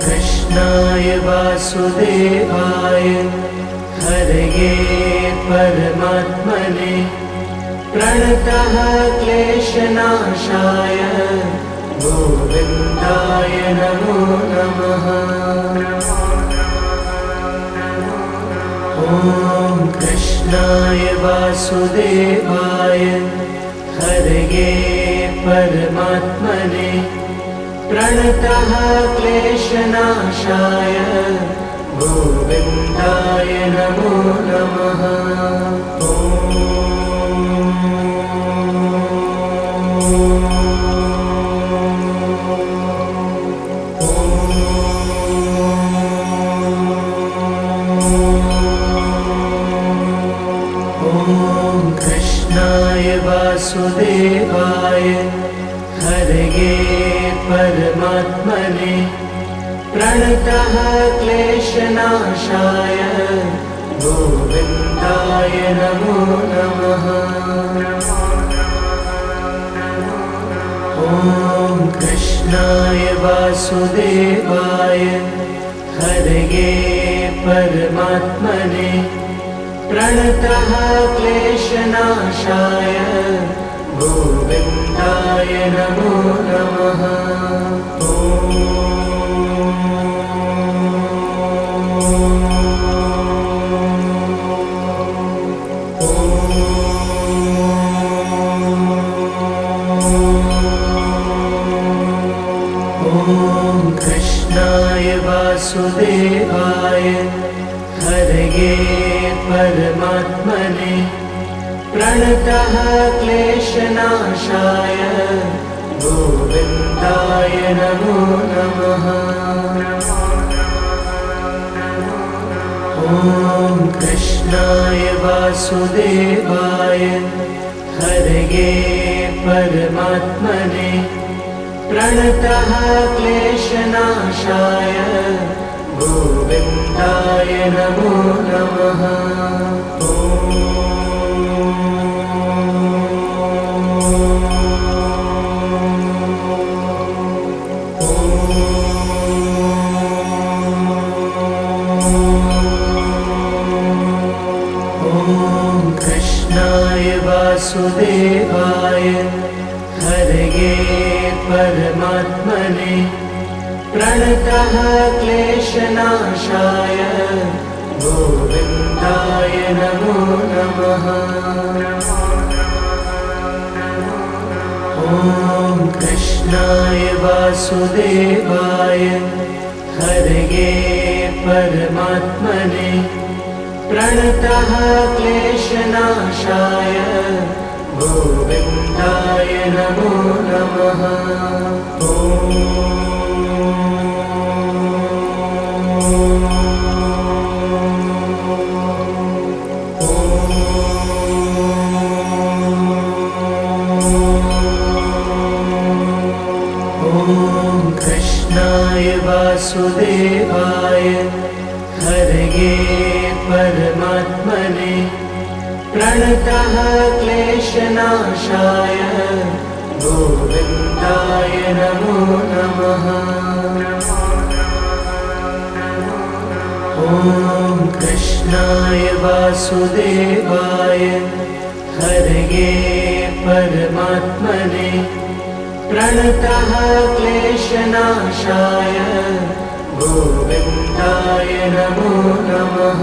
कृष्णाय वासुदेवाय हरये परमात्मने प्रणतः क्लेशनाशाय गोविन्दाय नमो नमः। ॐ कृष्णाय वासुदेवाय हरये परमात्मने प्रणतः क्लेशनाशाय गोविन्दाय नमो नमः। ॐ कृष्णाय वासुदेवाय हरये परमात्मने प्रणतः क्लेशनाशाय गोविन्दाय नमो नमः। ॐ कृष्णाय वासुदेवाय हरये परमात्मने प्रणतः क्लेशनाशाय गोविन्दाय नमो नमः। ॐ कृष्णाय वासुदेवाय हरये परमात्मने प्रणतः क्लेशनाशाय गोविन्दाय नमो नमः। ॐ कृष्णाय वासुदेवाय हरये परमात्मने प्रणतः क्लेशनाशाय गोविन्दाय नमो नमः। ॐ कृष्णाय वासुदेवाय हरये परमात्मने प्रणतः क्लेशनाशाय गोविन्दाय नमो नमः। ॐ कृष्णाय वासुदेवाय हरये परमात्मने प्रणतः क्लेशनाशाय गोविन्दाय नमो नमः। ॐ कृष्णाय वासुदेवाय हरये परमात्मने प्रणतः क्लेशनाशाय गोविन्दाय नमो नमः। ॐ कृष्णाय वासुदेवाय हरये परमात्मने प्रणतः क्लेशनाशाय गोविन्दाय नमो नमः।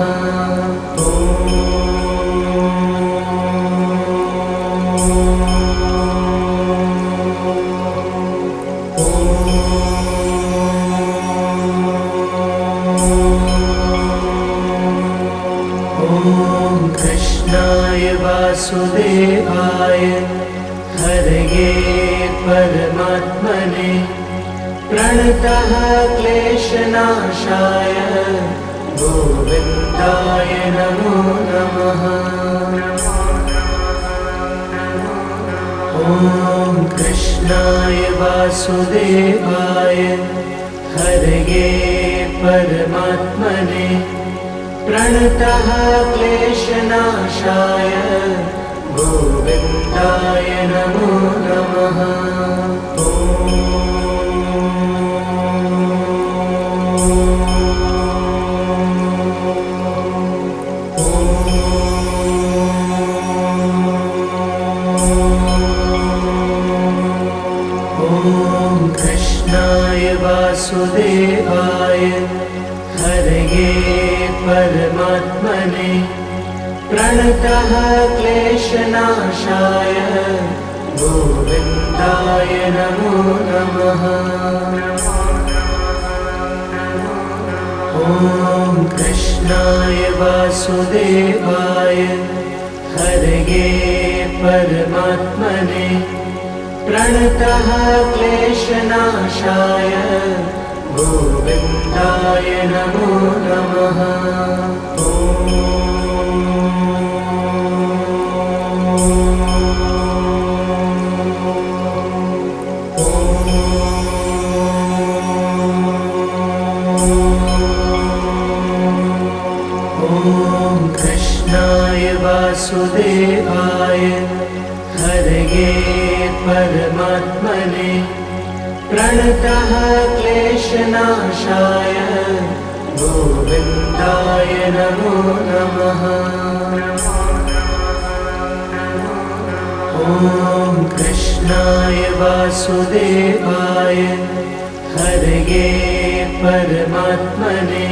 ॐ कृष्णाय वासुदेवाय हरये परमात्मने प्रणतः क्लेशनाशाय गोविन्दाय नमो नमः। ॐ कृष्णाय वासुदेवाय हरये परमात्मने प्रणतः क्लेशनाशाय गोविन्दाय नमो नमः। कृष्णाय वासुदेवाय हरये परमात्मने प्रणतः क्लेशनाशाय गोविन्दाय नमो नमः। ॐ कृष्णाय वासुदेवाय हरये परमात्मने प्रणतः क्लेशनाशाय गोविन्दाय नमो नमः। ॐ कृष्णाय वासुदेवाय हरये परमात्मने प्रणतः क्लेशनाशाय गोविन्दाय नमो नमः। ॐ कृष्णाय वासुदेवाय हरये परमात्मने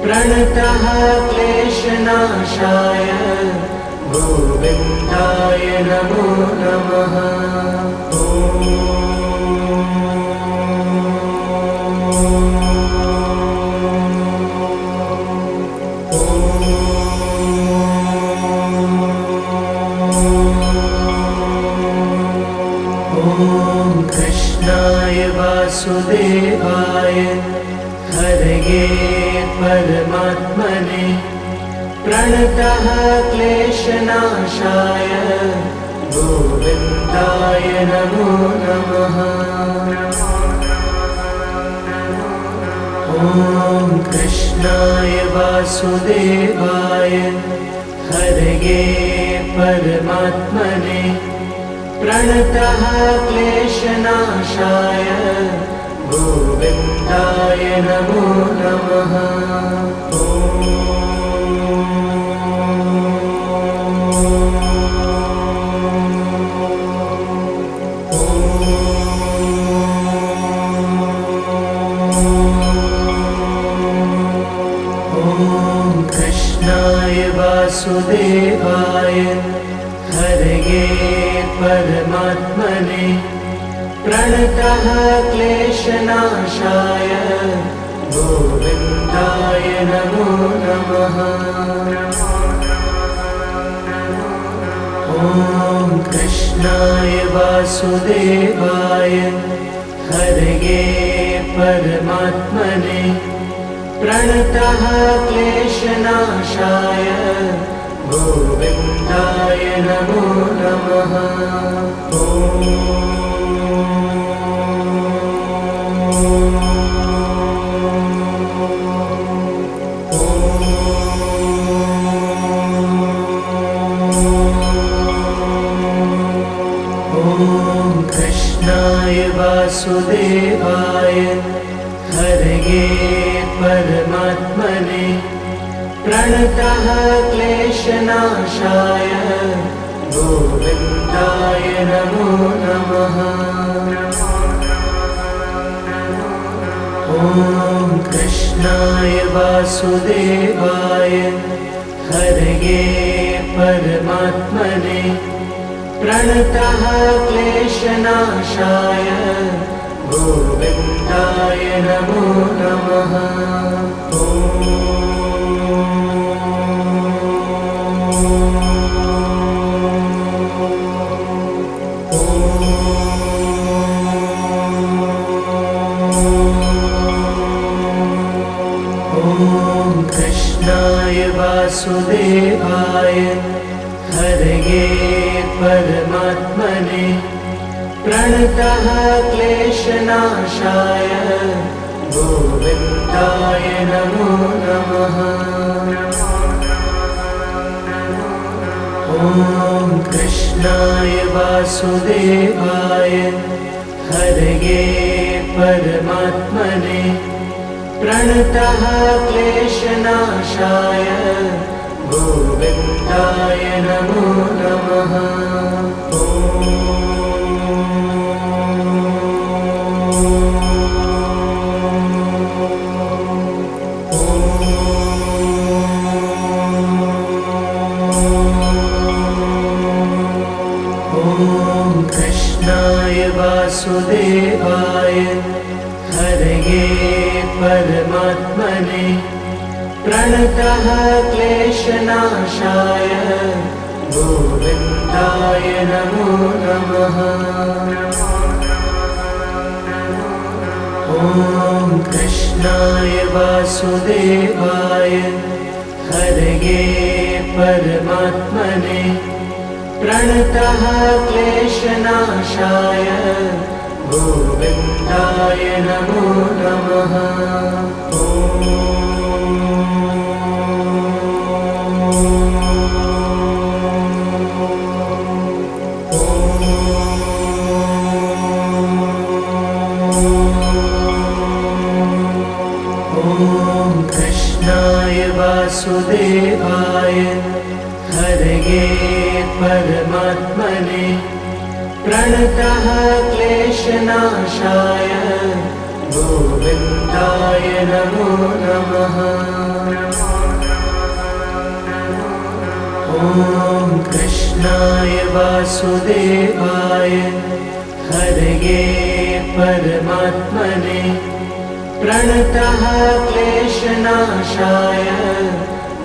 प्रणतः क्लेशनाशाय गोविन्दाय नमो नमः। ॐ कृष्णाय वासुदेवाय हरये परमात्मने प्रणतः क्लेशनाशाय गोविन्दाय नमो नमः। ॐ कृष्णाय वासुदेवाय हरये परमात्मने प्रणतः क्लेशनाशाय गोविन्दाय नमो नमः। ॐ कृष्णाय वासुदेवाय हरये परमात्मने प्रणतः क्लेशनाशाय गोविन्दाय नमो नमः। ॐ कृष्णाय वासुदेवाय हरये परमात्मने प्रणतः क्लेशनाशाय गोविन्दाय नमो नमः। ॐ कृष्णाय वासुदेवाय हरये परमात्मने प्रणतः क्लेशनाशाय गोविन्दाय नमो नमः। ॐ कृष्णाय वासुदेवाय हरये परमात्मने प्रणतः क्लेशनाशाय गोविन्दाय नमो नमः। ॐ कृष्णाय वासुदेवाय हरये परमात्मने प्रणतः क्लेशनाशाय गोविन्दाय नमो नमः। ॐ कृष्णाय वासुदेवाय हरये परमात्मने प्रणतः क्लेशनाशाय गोविन्दाय नमो नमः। ॐ कृष्णाय वासुदेवाय हरये परमात्मने प्रणतः क्लेशनाशाय गोविन्दाय नमो नमः। ॐ कृष्णाय वासुदेवाय हरये परमात्मने प्रणतः क्लेशनाशाय गोविन्दाय नमो नमः। ॐ कृष्णाय वासुदेवाय हरये परमात्मने प्रणतः क्लेशनाशाय गोविन्दाय नमो नमः। ॐ कृष्णाय वासुदेवाय हरये परमात्मने प्रणतः क्लेशनाशाय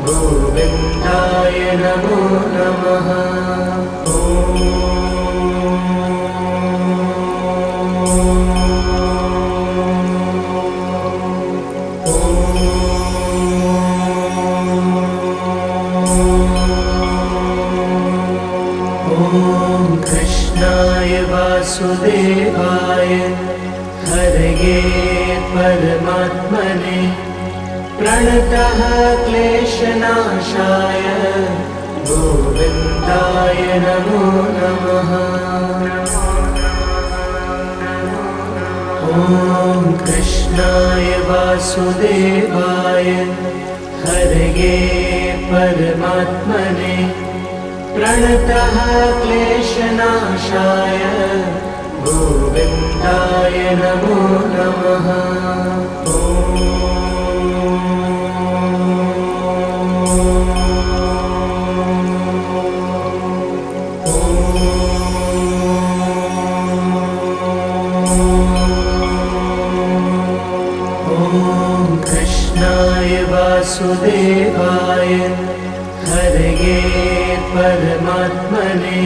गोविन्दाय नमो नमः। ॐ कृष्णाय वासुदेवाय हरये परमात्मने प्रणतः क्लेशनाशाय गोविन्दाय नमो नमः। ॐ कृष्णाय वासुदेवाय हरये परमात्मने प्रणतः क्लेशनाशाय गोविन्दाय नमो नमः। ॐ कृष्णाय वासुदेवाय हरये परमात्मने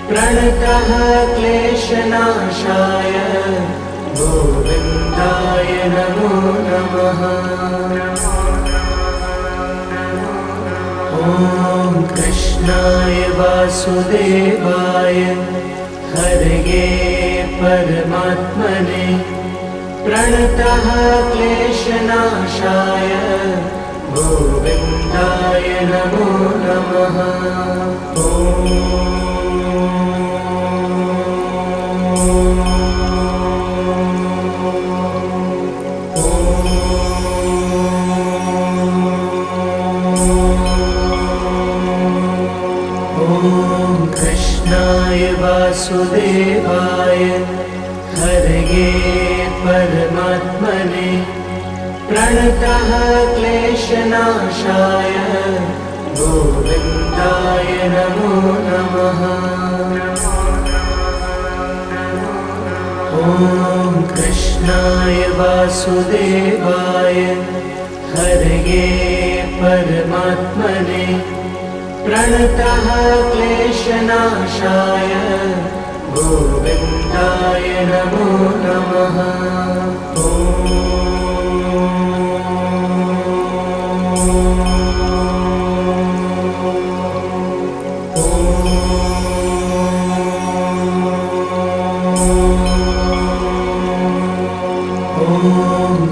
प्रणतः क्लेशनाशाय गोविन्दाय नमो नमः। ॐ कृष्णाय वासुदेवाय हरये परमात्मने प्रणतः क्लेशनाशाय गोविन्दाय नमो नमः। ॐ कृष्णाय वासुदेवाय हरये परमात्मने प्रणतः क्लेशनाशाय गोविन्दाय नमो नमः। ॐ कृष्णाय वासुदेवाय हरये परमात्मने प्रणतः क्लेशनाशाय गोविन्दाय नमो नमः। ॐ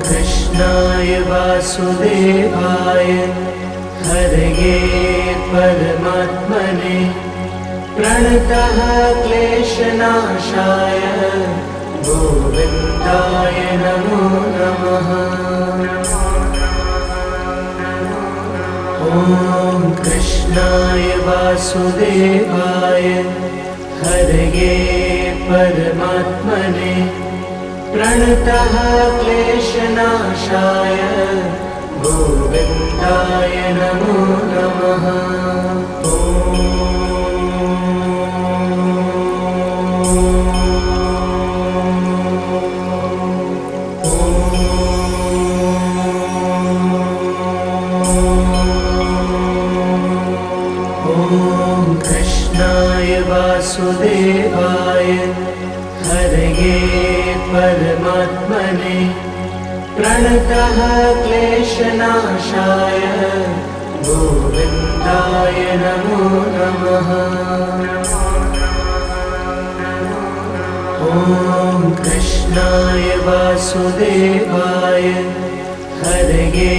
कृष्णाय वासुदेवाय हरये परमात्मने प्रणतः क्लेशनाशाय गोविन्दाय नमो नमः। ॐ कृष्णाय वासुदेवाय हरये परमात्मने प्रणतः क्लेशनाशाय गोविन्दाय नमो नमः। कृष्णाय वासुदेवाय हरये परमात्मने प्रणतः क्लेशनाशाय गोविन्दाय नमो नमः। ॐ कृष्णाय वासुदेवाय हरये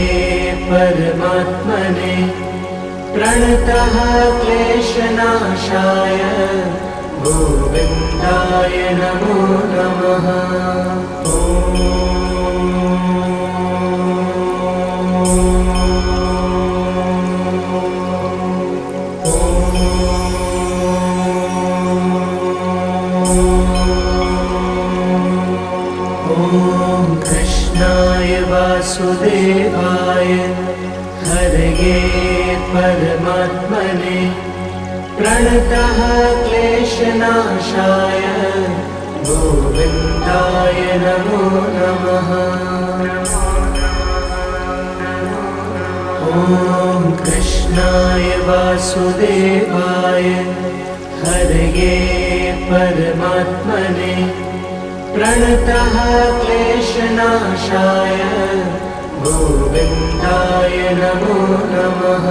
परमात्मने प्रणतः क्लेशनाशाय गोविन्दाय नमो नमः। ॐ कृष्णाय वासुदेवाय हरये परमात्मने प्रणतः क्लेशनाशाय गोविन्दाय नमो नमः। ॐ कृष्णाय वासुदेवाय हरये परमात्मने प्रणतः क्लेशनाशाय गोविन्दाय नमो नमः।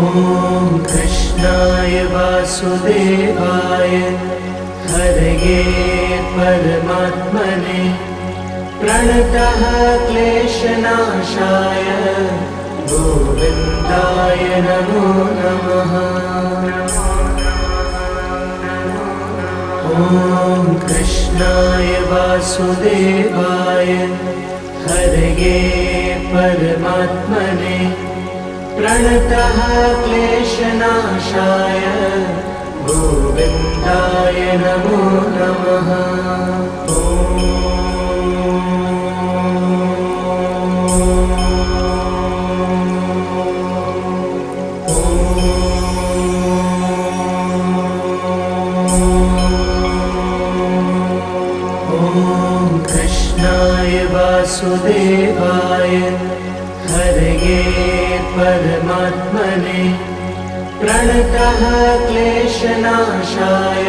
ॐ कृष्णाय वासुदेवाय हरये परमात्मने प्रणतः क्लेशनाशाय गोविन्दाय नमो नमः। ॐ कृष्णाय वासुदेवाय हरये परमात्मने प्रणतः क्लेशनाशाय गोविन्दाय नमो नमः। कृष्णाय वासुदेवाय हरये परमात्मने प्रणतः क्लेशनाशाय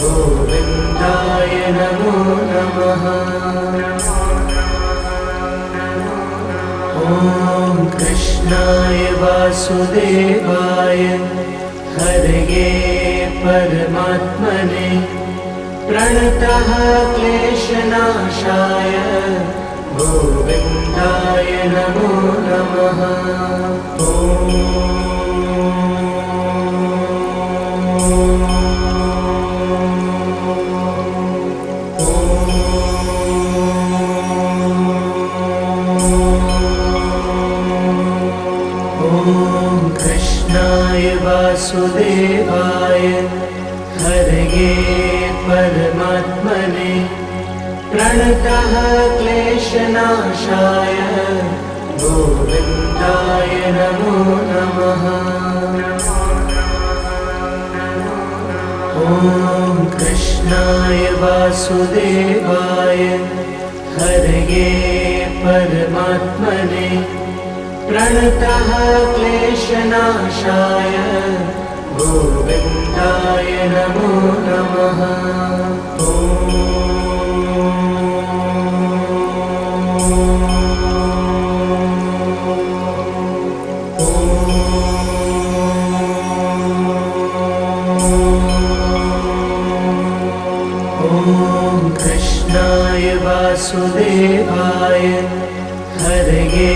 गोविन्दाय नमो नमः। ॐ कृष्णाय वासुदेवाय हरये परमात्मने प्रणतः क्लेशनाशाय गोविन्दाय नमो नमः। ॐ कृष्णाय वासुदेवाय हरये परमात्मने प्रणतः क्लेशनाशाय गोविन्दाय नमो नमः। ॐ कृष्णाय वासुदेवाय हरये परमात्मने प्रणतः क्लेशनाशाय गोविन्दाय नमो नमः। ॐ कृष्णाय वासुदेवाय हरये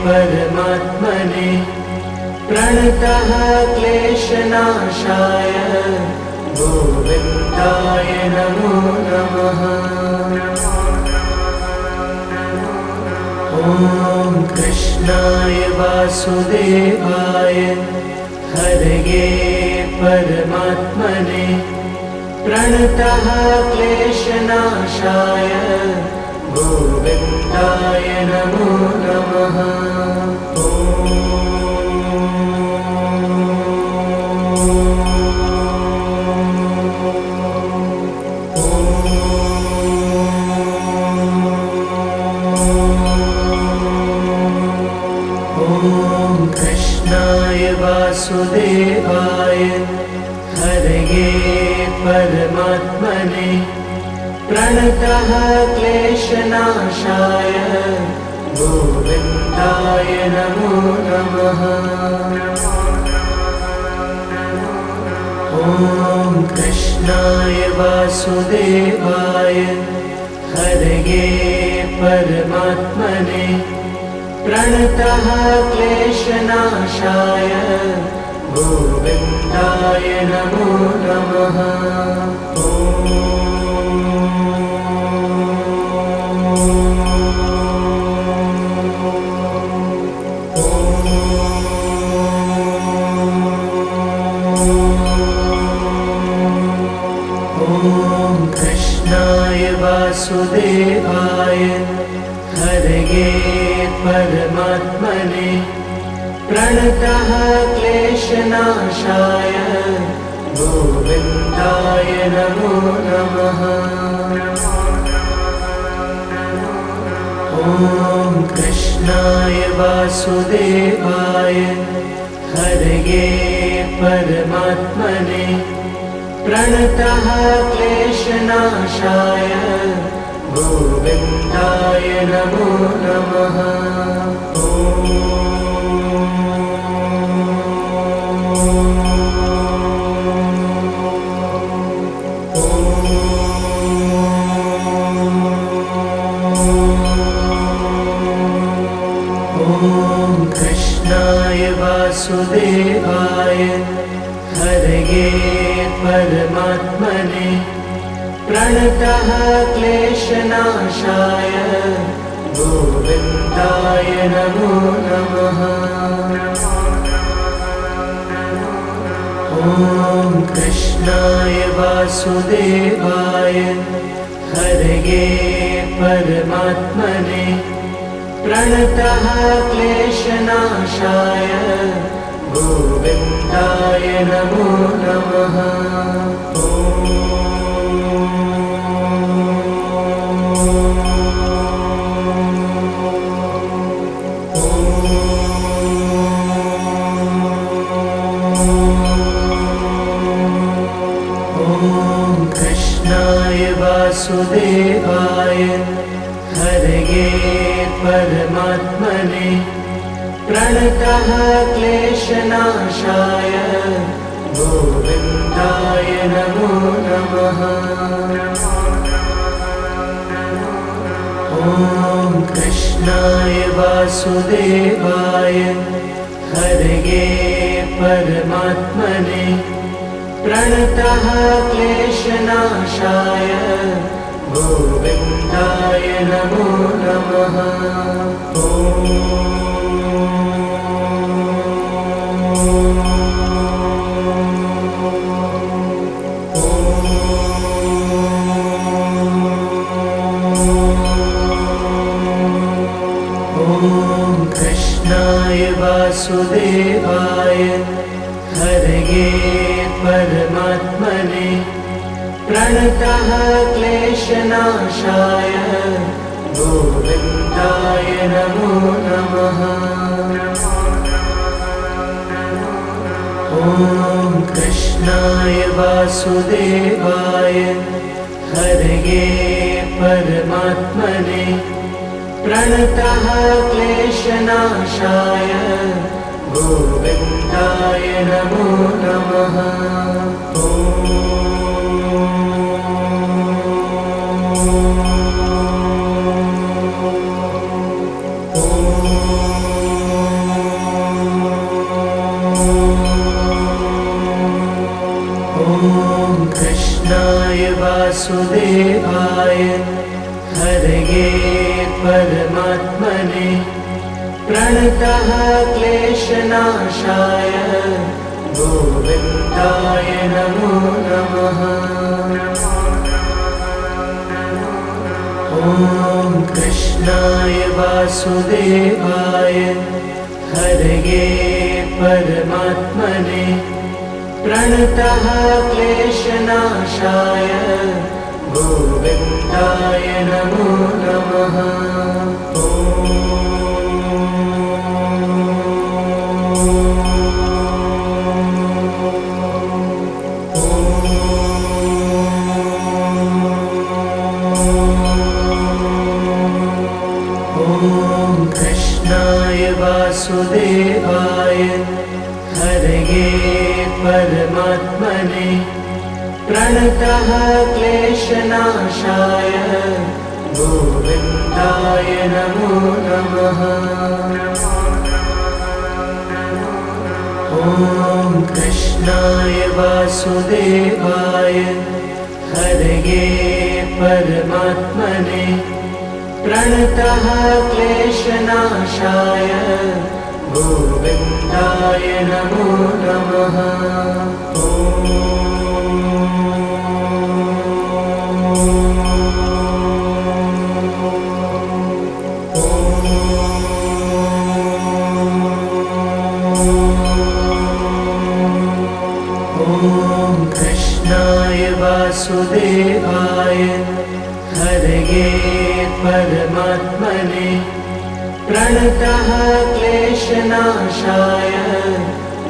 परमात्मने प्रणतः क्लेशनाशाय गोविन्दाय नमो नमः। ॐ कृष्णाय वासुदेवाय हरये परमात्मने प्रणतः क्लेशनाशाय गोविन्दाय नमो नमः। कृष्णाय वासुदेवाय हरये परमात्मने प्रणतः क्लेशनाशाय गोविन्दाय नमो नमः। ॐ कृष्णाय वासुदेवाय हरये परमात्मने प्रणतः क्लेशनाशाय गोविन्दाय नमो नमः। ॐ कृष्णाय वासुदेवाय हरये परमात्मने प्रणतः क्लेशनाशाय गोविन्दाय नमो नमः। ॐ कृष्णाय वासुदेवाय हरये परमात्मने प्रणतः क्लेशनाशाय गोविन्दाय नमो नमः। ॐ कृष्णाय वासुदेवाय हरये परमात्मने प्रणतः क्लेशनाशाय गोविन्दाय नमो नमः। ॐ कृष्णाय वासुदेवाय हरये परमात्मने प्रणतः क्लेशनाशाय गोविन्दाय नमो नमः। कृष्णाय वासुदेवाय हरये परमात्मने प्रणतः क्लेशनाशाय गोविन्दाय नमो नमः। ॐ कृष्णाय वासुदेवाय हरये परमात्मने प्रणतः क्लेशनाशाय गोविन्दाय नमो नमः। ॐ कृष्णाय वासुदेवाय हरये परमात्मने प्रणतः क्लेशनाशाय गोविन्दाय नमो नमः। ॐ कृष्णाय वासुदेवाय हरये परमात्मने प्रणतः क्लेशनाशाय गोविन्दाय नमो नमः। ॐ वासुदेवाय हरये परमात्मने प्रणतः क्लेशनाशाय गोविन्दाय नमो नमः। ॐ कृष्णाय वासुदेवाय हरये परमात्मने प्रणतः क्लेशनाशाय गोविन्दाय नमो नमः। वासुदेवाय हरये परमात्मने प्रणतः क्लेशनाशाय गोविन्दाय नमो नमः। ॐ कृष्णाय वासुदेवाय हरये परमात्मने प्रणतः क्लेशनाशाय गोविन्दाय नमो नमः। ॐ कृष्णाय वासुदेवाय हरये परमात्मने प्रणतः क्लेशनाशाय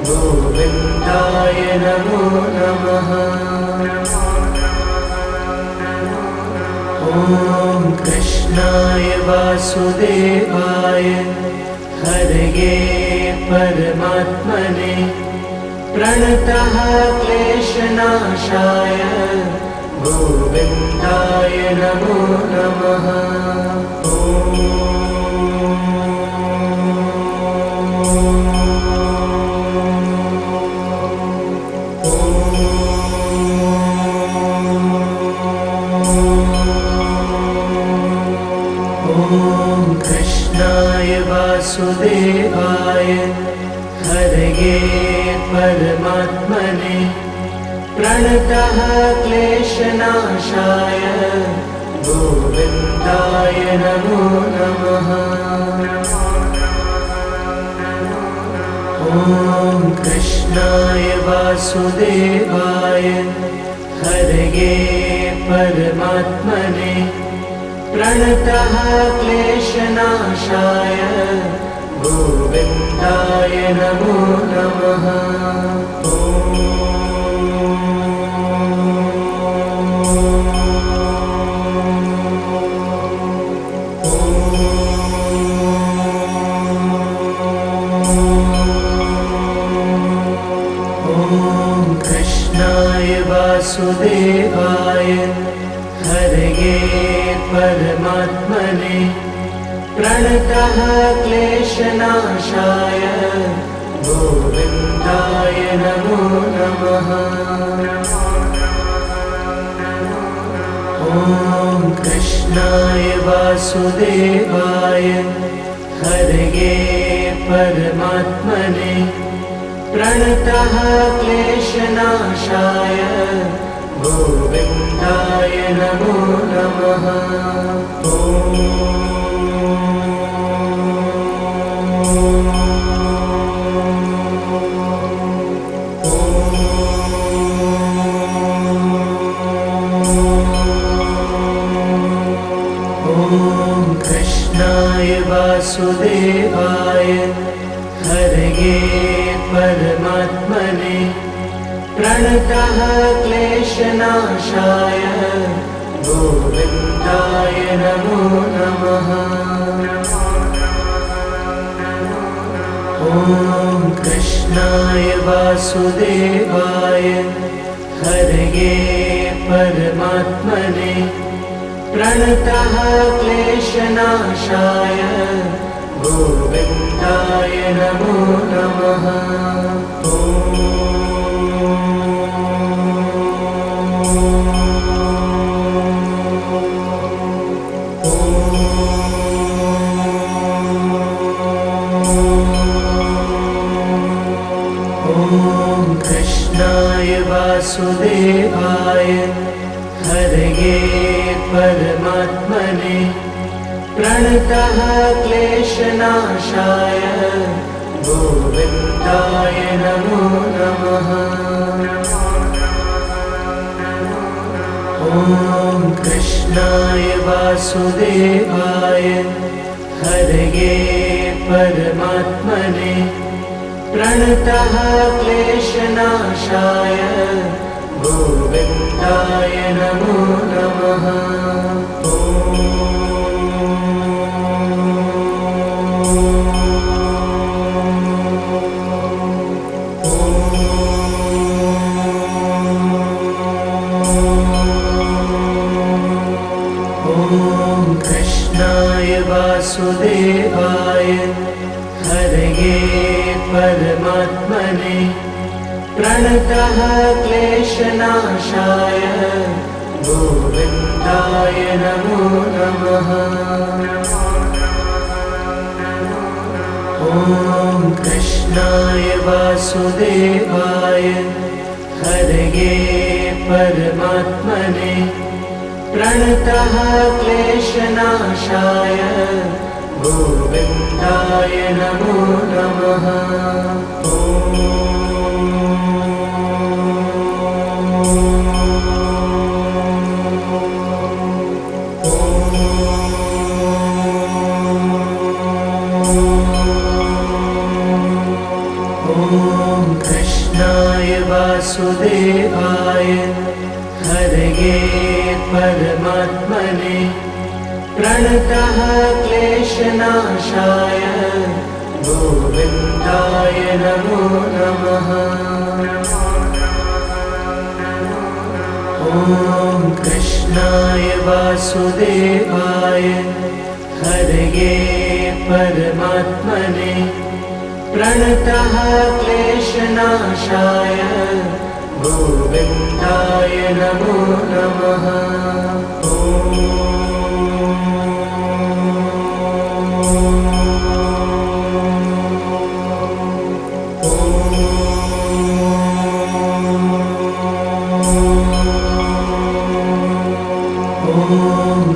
गोविन्दाय नमो नमः। ॐ कृष्णाय वासुदेवाय हरये परमात्मने प्रणतः क्लेशनाशाय गोविन्दाय नमो नमः। ॐ कृष्णाय वासुदेवाय हरये परमात्मने प्रणतः क्लेशनाशाय गोविन्दाय नमो नमः। ॐ कृष्णाय वासुदेवाय हरये परमात्मने प्रणतः क्लेशनाशाय गोविन्दाय नमो नमः। वासुदेवाय हरये परमात्मने प्रणतः क्लेशनाशाय गोविन्दाय नमो नमः। ॐ कृष्णाय वासुदेवाय हरये परमात्मने प्रणतः क्लेशनाशाय गोविन्दाय नमो नमः। ॐ कृष्णाय वासुदेवाय हरये परमात्मने प्रणतः क्लेशनाशाय गोविन्दाय नमो नमः। ॐ कृष्णाय वासुदेवाय हरये परमात्मने प्रणतः क्लेशनाशाय गोविन्दाय नमो नमः। ॐ परमात्मने प्रणतः क्लेशनाशाय गोविन्दाय नमो नमः। ॐ कृष्णाय वासुदेवाय हरये परमात्मने प्रणतः क्लेशनाशाय गोविन्दाय नमो नमः। वासुदेवाय हरये परमात्मने प्रणतः क्लेशनाशाय गोविन्दाय नमो नमः। ॐ कृष्णाय वासुदेवाय हरये परमात्मने प्रणतः क्लेशनाशाय गोविन्दाय नमो नमः। ॐ कृष्णाय वासुदेवाय हरये परमात्मने प्रणतः क्लेशनाशाय गोविन्दाय नमो नमः। ॐ कृष्णाय वासुदेवाय हरये परमात्मने प्रणतः क्लेशनाशाय गोविन्दाय नमो नमः।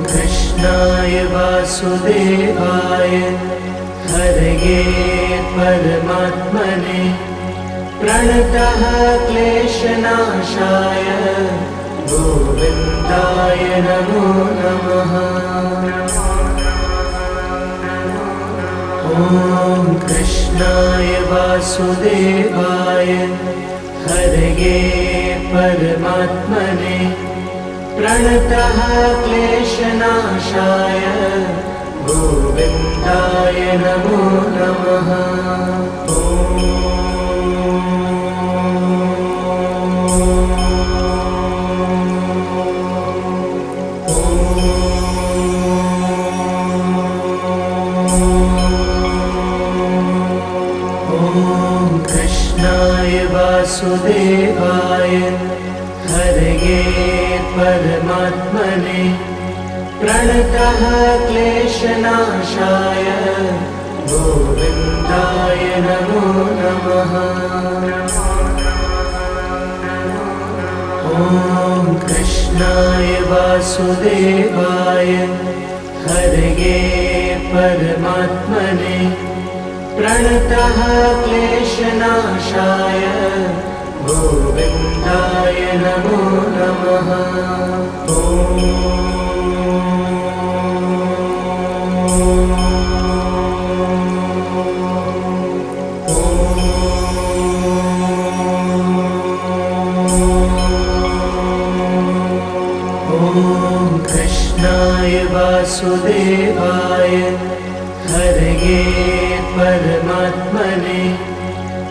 कृष्णाय वासुदेवाय हरये परमात्मने प्रणतः क्लेशनाशाय गोविन्दाय नमो नमः। ॐ कृष्णाय वासुदेवाय हरये परमात्मने प्रणतः क्लेशनाशाय गोविन्दाय नमो नमः। कृष्णाय वासुदेवाय हरये परमात्मने प्रणतः क्लेशनाशाय गोविन्दाय नमो नमः। ॐ कृष्णाय वासुदेवाय हरये परमात्मने प्रणतः क्लेशनाशाय गोविन्दाय नमो नमः। कृष्णाय वासुदेवाय हरये परमात्मने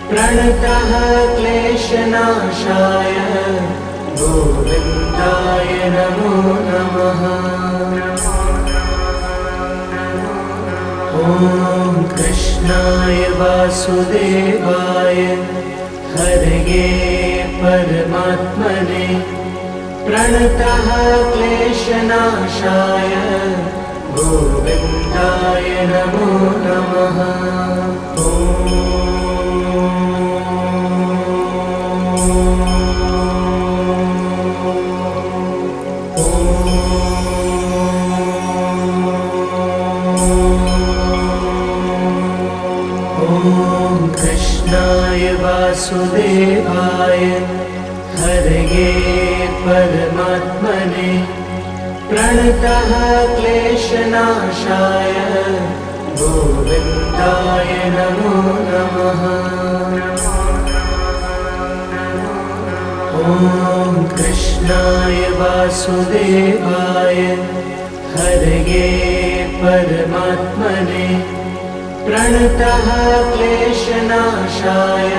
प्रणतः क्लेशनाशाय गोविन्दाय नमो नमः। ॐ कृष्णाय वासुदेवाय हरये परमात्मने प्रणतः क्लेशनाशाय गोविन्दाय नमो नमः। ॐ वासुदेवाय हरये परमात्मने प्रणतः क्लेशनाशाय गोविन्दाय नमो नमः। ॐ कृष्णाय वासुदेवाय हरये परमात्मने प्रणतः क्लेशनाशाय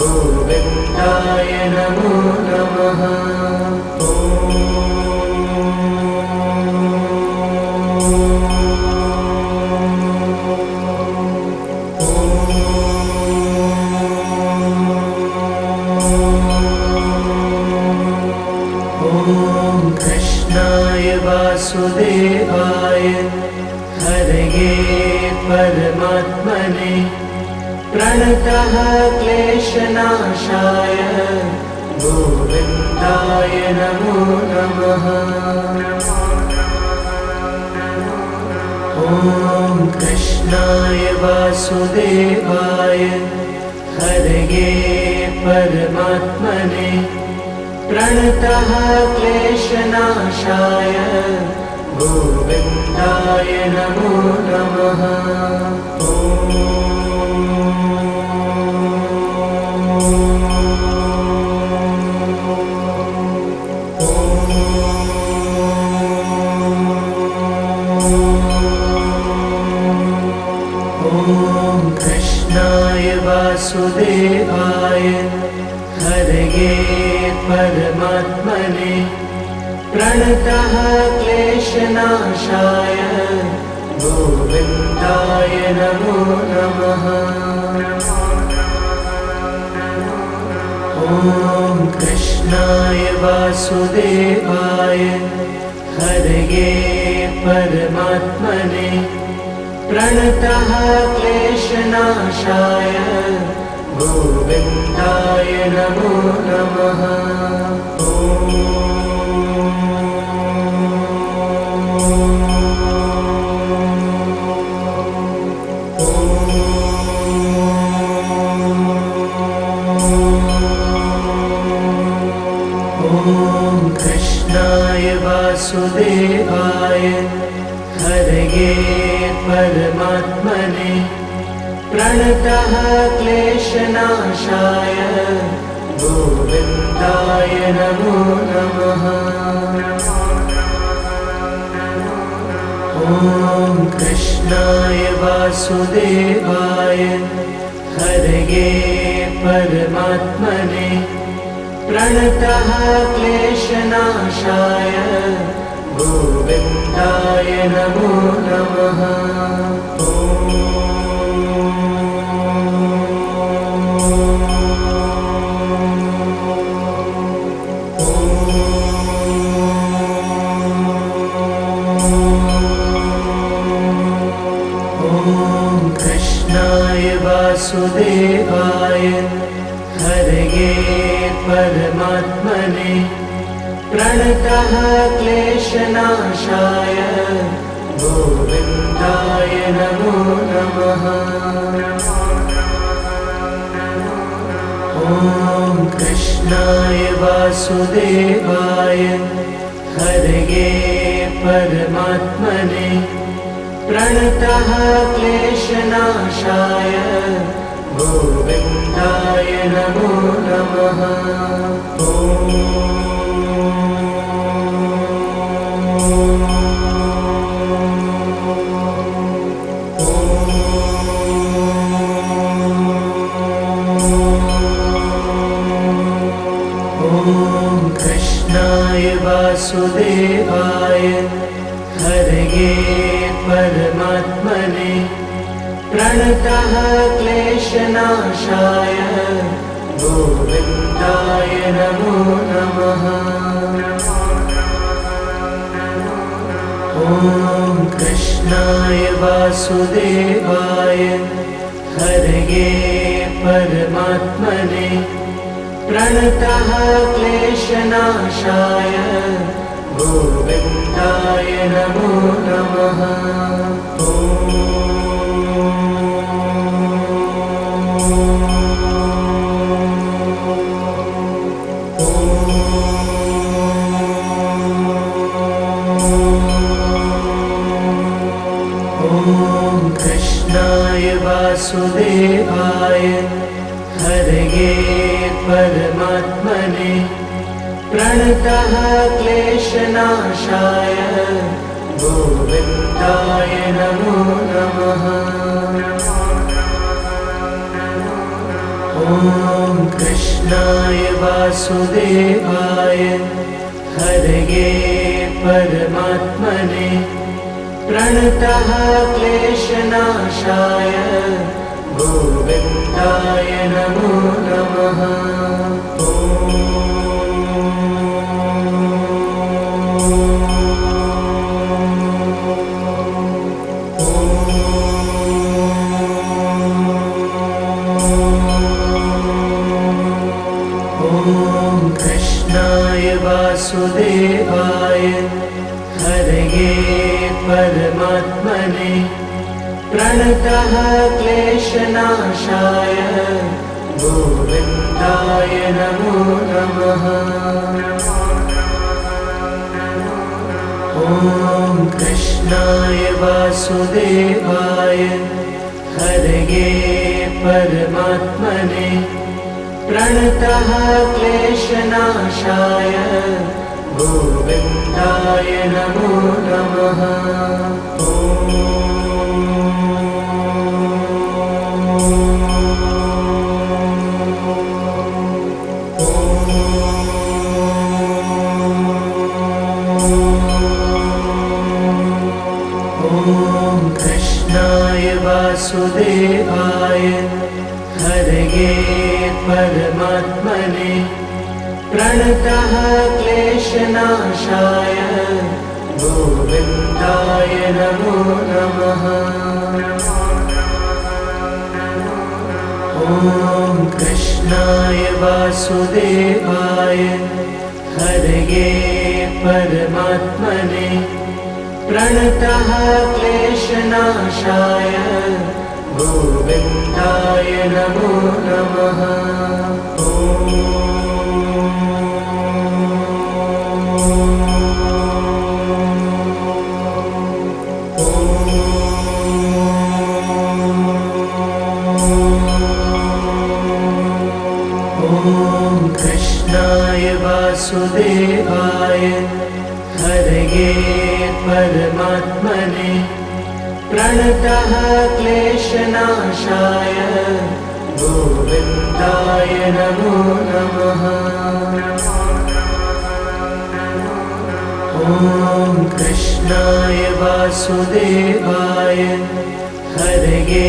गोविन्दाय नमो नमः। वासुदेवाय हरये परमात्मने प्रणतः क्लेशनाशाय गोविन्दाय नमो नमः। ॐ कृष्णाय वासुदेवाय हरये परमात्मने प्रणतः क्लेशनाशाय गोविन्दाय नमो नमः। ॐ कृष्णाय वासुदेवाय हरये परमात्मने प्रणतः क्लेशनाशाय गोविन्दाय नमो नमः। ॐ कृष्णाय वासुदेवाय हरये परमात्मने प्रणतः क्लेशनाशाय गोविन्दाय नमो नमः। कृष्णाय वासुदेवाय हरये परमात्मने प्रणतः क्लेशनाशाय गोविन्दाय नमो नमः। ॐ कृष्णाय वासुदेवाय हरये परमात्मने प्रणतः क्लेशनाशाय गोविन्दाय नमो नमः। कृष्णाय वासुदेवाय हरये परमात्मने प्रणतः क्लेशनाशाय गोविन्दाय नमो नमः। ॐ कृष्णाय वासुदेवाय हरये परमात्मने प्रणतः क्लेशनाशाय गोविन्दाय नमो नमः। कृष्णाय वासुदेवाय हरये परमात्मने प्रणतः क्लेशनाशाय गोविन्दाय नमो नमः। ॐ कृष्णाय वासुदेवाय हरये परमात्मने प्रणतः क्लेशनाशाय गोविन्दाय नमो नमः। ॐ कृष्णाय वासुदेवाय हरये परमात्मने प्रणतः क्लेशनाशाय गोविन्दाय नमो नमः। ॐ कृष्णाय वासुदेवाय हरये परमात्मने प्रणतः क्लेशनाशाय गोविन्दाय नमो नमः। वासुदेवाय हरये परमात्मने प्रणतः क्लेशनाशाय गोविन्दाय नमो नमः। ॐ कृष्णाय वासुदेवाय हरये परमात्मने प्रणतः क्लेशनाशाय गोविन्दाय नमो नमः। ॐ कृष्णाय वासुदेवाय हरये परमात्मने प्रणतः क्लेशनाशाय गोविन्दाय नमो नमः। ॐ कृष्णाय वासुदेवाय हरये परमात्मने प्रणतः क्लेशनाशाय गोविन्दाय नमो नमः। कृष्णाय वासुदेवाय हरये परमात्मने प्रणतः क्लेशनाशाय गोविन्दाय नमो नमः। ॐ कृष्णाय वासुदेवाय हरये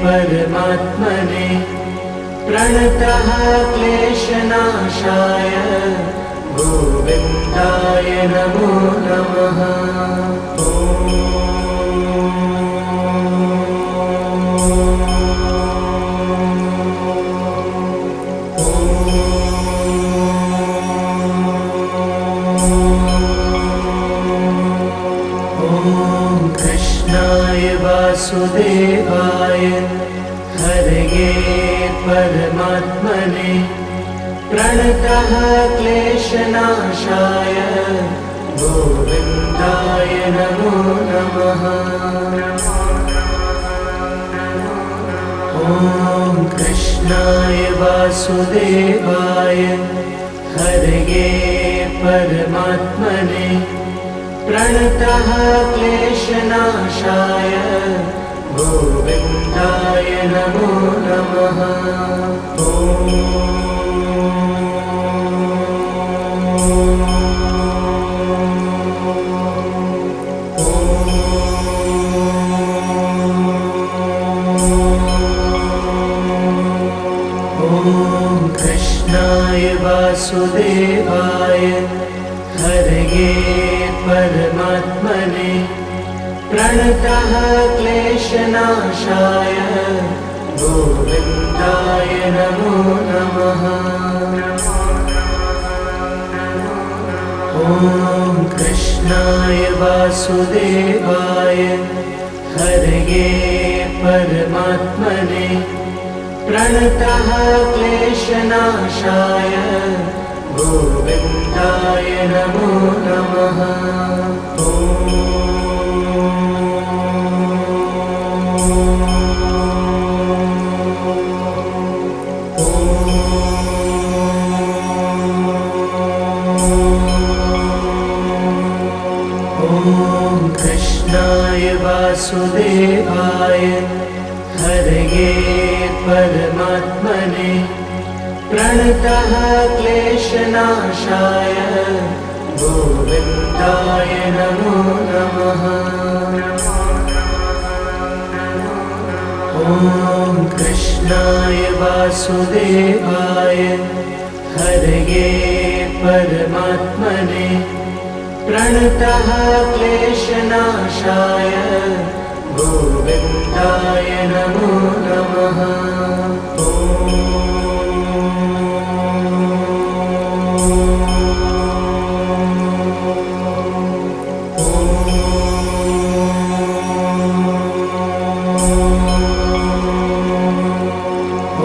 परमात्मने प्रणतः क्लेशनाशाय गोविन्दाय नमो नमः। कृष्णाय वासुदेवाय हरये परमात्मने प्रणतः क्लेशनाशाय गोविन्दाय नमो नमः। ॐ कृष्णाय वासुदेवाय हरये परमात्मने प्रणतः क्लेशनाशाय गोविन्दाय नमो नमः। कृष्णाय वासुदेवाय हरये परमात्मने प्रणतः क्लेशनाशाय गोविन्दाय नमो नमः। ॐ कृष्णाय वासुदेवाय हरये परमात्मने प्रणतः क्लेशनाशाय गोविन्दाय नमो नमः। ॐ ॐ कृष्णाय वासुदेवाय हरये परमात्मने प्रणतः क्लेशनाशाय गोविन्दाय नमो नमः। ॐ कृष्णाय वासुदेवाय हरये परमात्मने प्रणतः क्लेशनाशाय गोविन्दाय नमो नमः।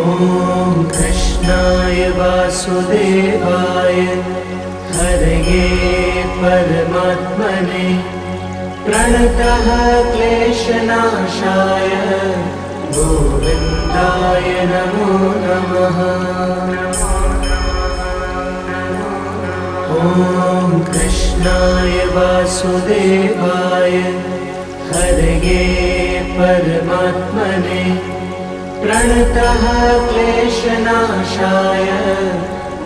ॐ कृष्णाय वासुदेवाय हरये परमात्मने प्रणतः क्लेशनाशाय गोविन्दाय नमो नमः। ॐ कृष्णाय वासुदेवाय हरये परमात्मने प्रणतः क्लेशनाशाय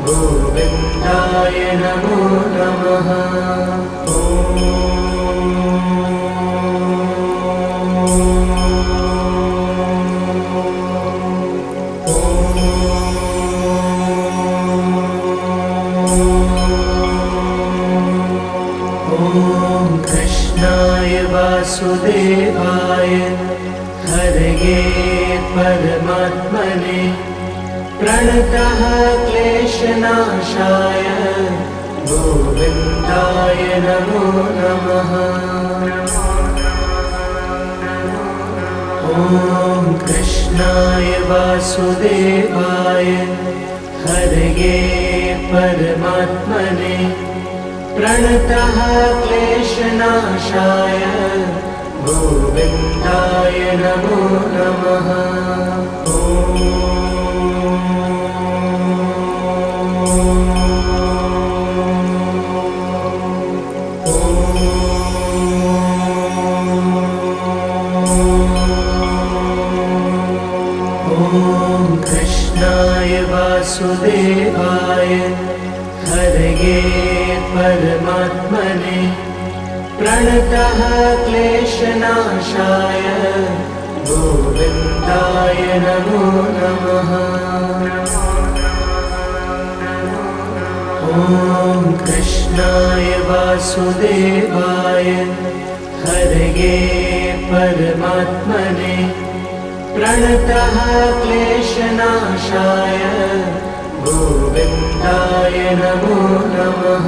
गोविन्दाय नमो नमः। ॐ कृष्णाय वासुदेवाय हरये परमात्मने प्रणतः क्लेशनाशाय गोविन्दाय नमो नमः। ॐ कृष्णाय वासुदेवाय हरये परमात्मने प्रणतः क्लेशनाशाय गोविन्दाय नमो नमः। ॐ कृष्णाय वासुदेवाय हरये परमात्मने प्रणतः क्लेशनाशाय गोविन्दाय नमो नमः। ॐ कृष्णाय वासुदेवाय हरये परमात्मने प्रणतः क्लेशनाशाय गोविन्दाय नमो नमः।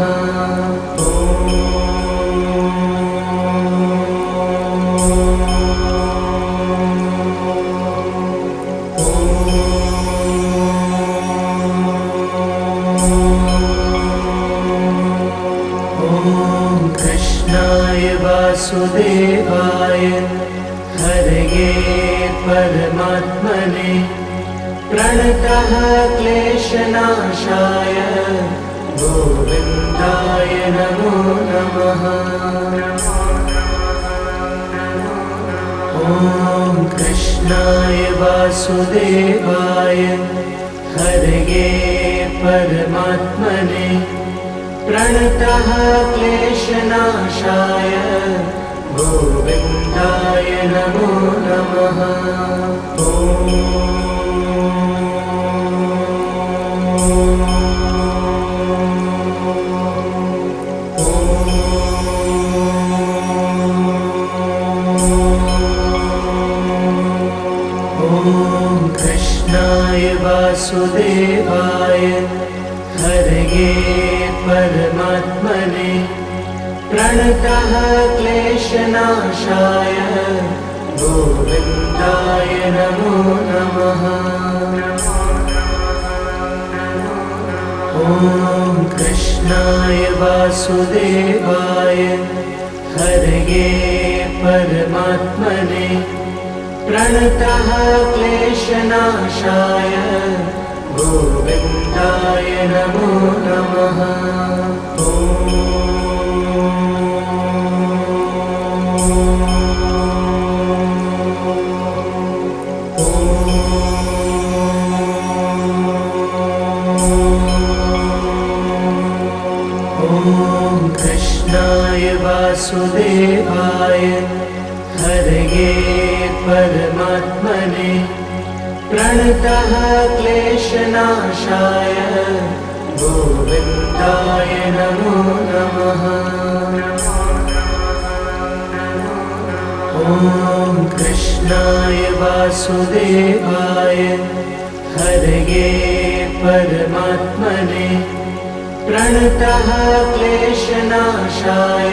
ॐ कृष्णाय वासुदेवाय हरये परमात्मने प्रणतः क्लेशनाशाय गोविन्दाय नमो नमः। ॐ कृष्णाय वासुदेवाय हरये परमात्मने प्रणतः क्लेशनाशाय गोविन्दाय नमो नमः। ॐ कृष्णाय वासुदेवाय हरये परमात्मने प्रणतः क्लेशनाशाय गोविन्दाय नमो नमः। ॐ कृष्णाय वासुदेवाय हरये परमात्मने प्रणतः क्लेशनाशाय गोविन्दाय नमो नमः। ॐ वासुदेवाय हरये परमात्मने प्रणतः क्लेशनाशाय गोविन्दाय नमो नमः। ॐ कृष्णाय वासुदेवाय हरये परमात्मने प्रणतः क्लेशनाशाय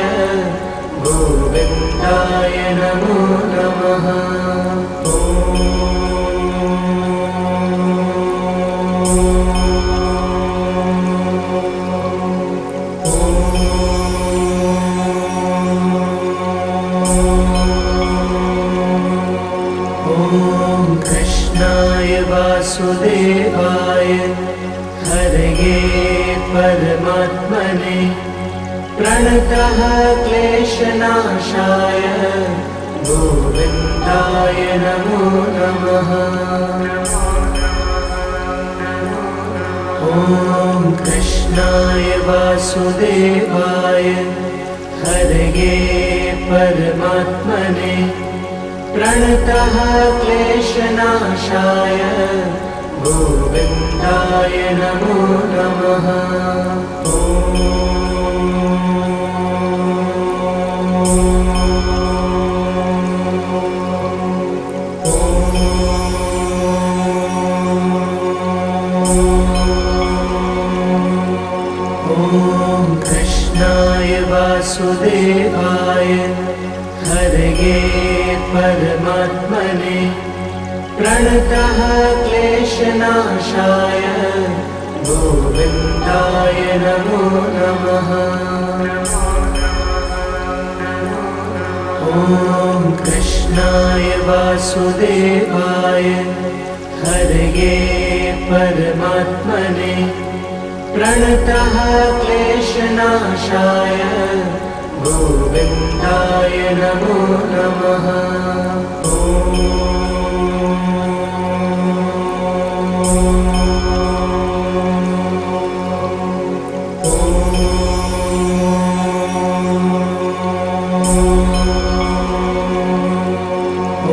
गोविन्दाय नमो नमः। वासुदेवाय हरये परमात्मने प्रणतः क्लेशनाशाय गोविन्दाय नमो नमः। ॐ कृष्णाय वासुदेवाय हरये परमात्मने प्रणतः क्लेशनाशाय गोविन्दाय नमो नमः। ॐ कृष्णाय वासुदेवाय हरये परमात्मने प्रणतः क्लेशनाशाय गोविन्दाय नमो नमः। ॐ कृष्णाय वासुदेवाय हरये परमात्मने प्रणतः क्लेशनाशाय गोविन्दाय नमो नमः।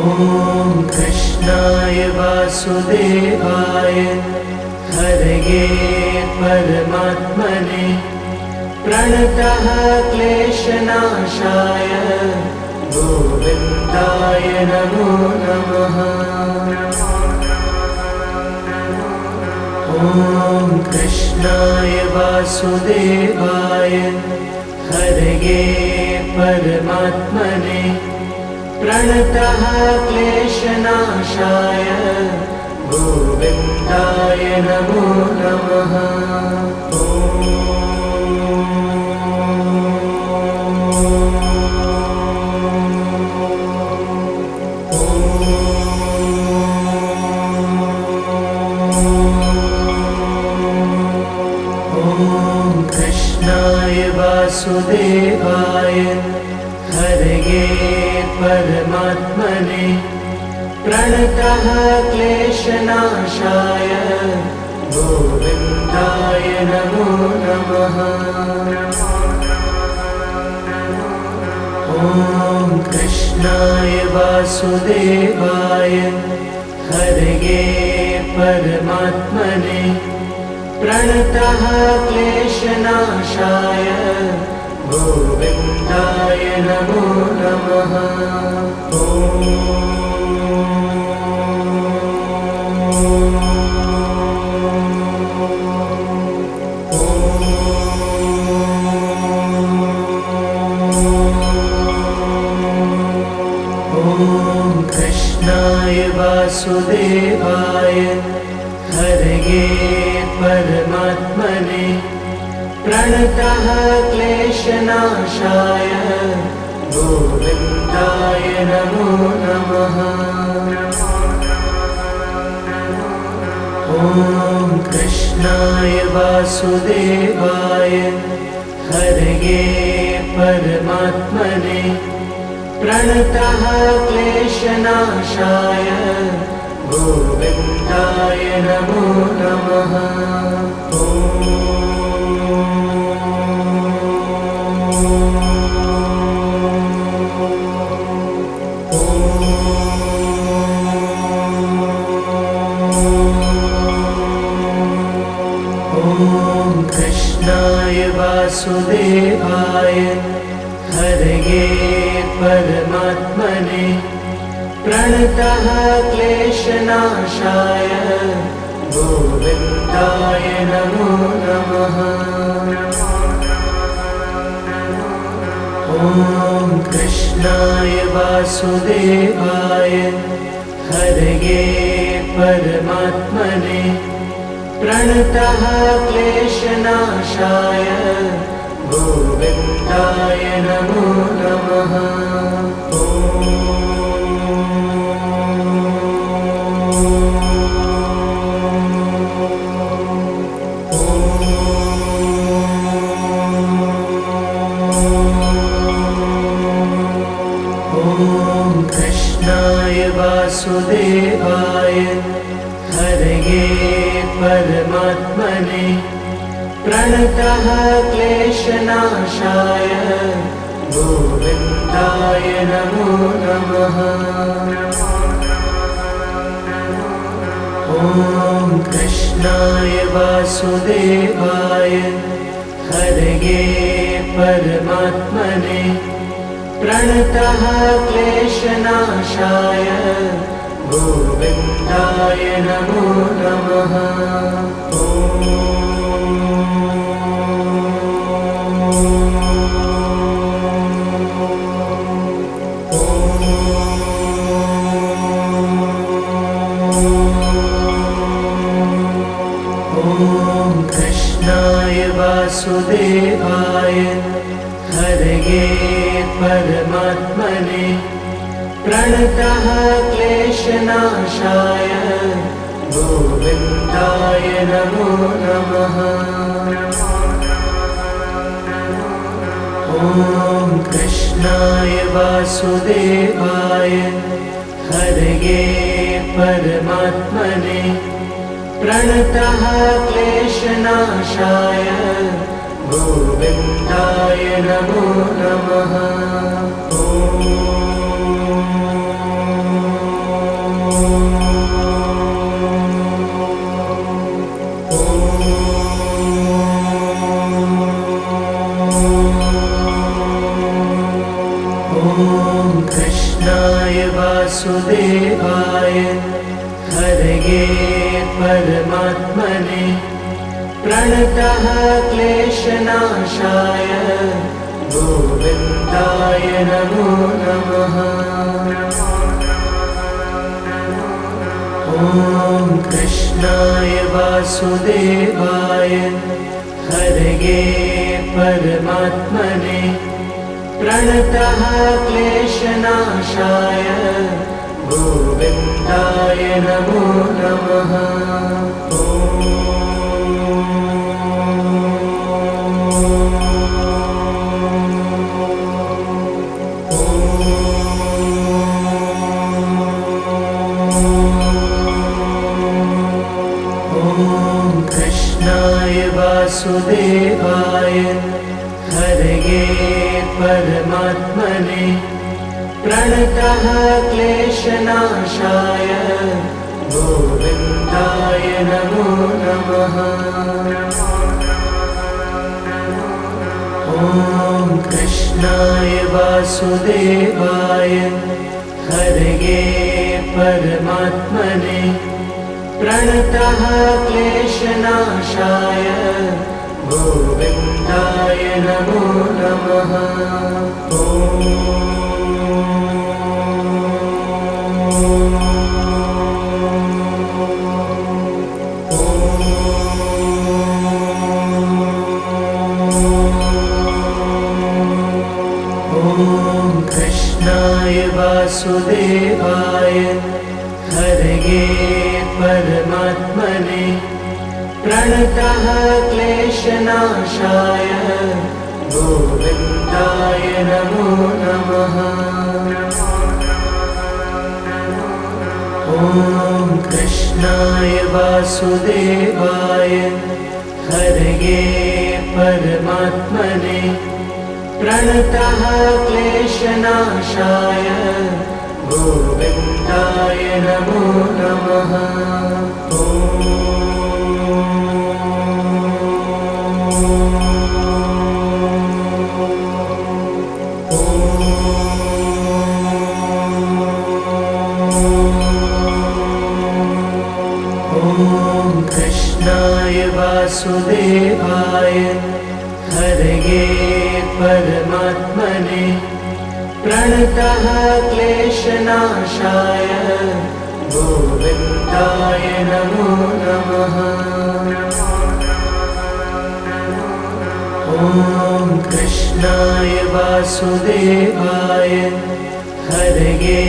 ॐ कृष्णाय वासुदेवाय हरये परमात्मने प्रणतः क्लेशनाशाय गोविन्दाय नमो नमः। ॐ कृष्णाय वासुदेवाय हरये परमात्मने प्रणतः क्लेशनाशाय गोविन्दाय नमो नमः। कृष्णाय वासुदेवाय हरये परमात्मने प्रणतः क्लेशनाशाय गोविन्दाय नमो नमः। ॐ कृष्णाय वासुदेवाय हरये परमात्मने प्रणतः क्लेशनाशाय गोविन्दाय नमो नमः। ॐ कृष्णाय वासुदेवाय हरये परमात्मने प्रणतः क्लेशनाशाय गोविन्दाय नमो नमः। ॐ कृष्णाय वासुदेवाय हरये परमात्मने प्रणतः क्लेशनाशाय गोविन्दाय नमो नमः। ॐ परमात्मने प्रणतः क्लेशनाशाय गोविन्दाय नमो नमः। ॐ कृष्णाय वासुदेवाय हरये परमात्मने प्रणतः क्लेशनाशाय गोविन्दाय नमो नमः। ॐ कृष्णाय वासुदेवाय हरये परमात्मने प्रणतः क्लेशनाशाय गोविन्दाय नमो नमः। ॐ कृष्णाय वासुदेवाय हरये परमात्मने प्रणतः क्लेशनाशाय गोविन्दाय नमो नमः। ॐ कृष्णाय वासुदेवाय हरये परमात्मने प्रणतः क्लेशनाशाय गोविन्दाय नमो नमः। ॐ कृष्णाय वासुदेवाय हरये परमात्मने प्रणतः क्लेशनाशाय गोविन्दाय नमो नमः। ॐ कृष्णाय वासुदेवाय हरये परमात्मने प्रणतः क्लेशनाशाय गोविन्दाय नमो नमः। ॐ कृष्णाय वासुदेवाय हरये परमात्मने प्रणतः क्लेशनाशाय गोविन्दाय नमो नमः। ॐ कृष्णाय वासुदेवाय हरये परमात्मने प्रणतः क्लेशनाशाय गोविन्दाय नमो नमः। ॐ कृष्णाय वासुदेवाय हरये परमात्मने प्रणतः क्लेशनाशाय गोविन्दाय नमो नमः। ॐ कृष्णाय वासुदेवाय हरये परमात्मने प्रणतः क्लेशनाशाय गोविन्दाय नमो नमः। ॐ कृष्णाय वासुदेवाय हरये परमात्मने प्रणतः क्लेशनाशाय गोविन्दाय नमो नमः। ॐ प्रणतः क्लेशनाशाय गोविन्दाय नमो नमः। ॐ कृष्णाय वासुदेवाय हरये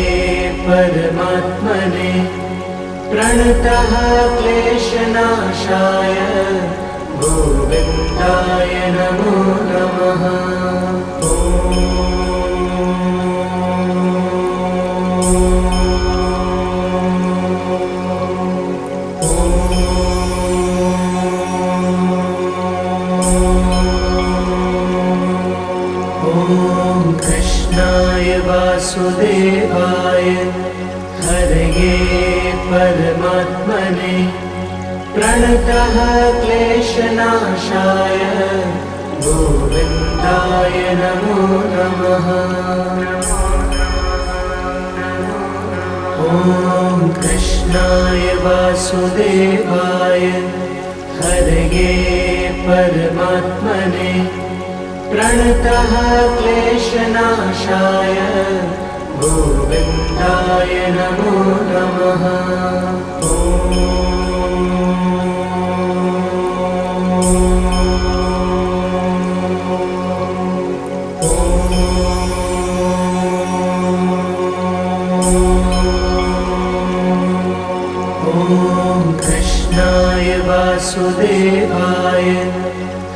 परमात्मने प्रणतः क्लेशनाशाय गोविन्दाय नमो नमः। ॐ कृष्णाय वासुदेवाय हरये परमात्मने प्रणतः क्लेशनाशाय गोविन्दाय नमो नमः। ॐ कृष्णाय वासुदेवाय हरये परमात्मने प्रणतः क्लेशनाशाय गोविन्दाय नमो नमः। ॐ कृष्णाय वासुदेवाय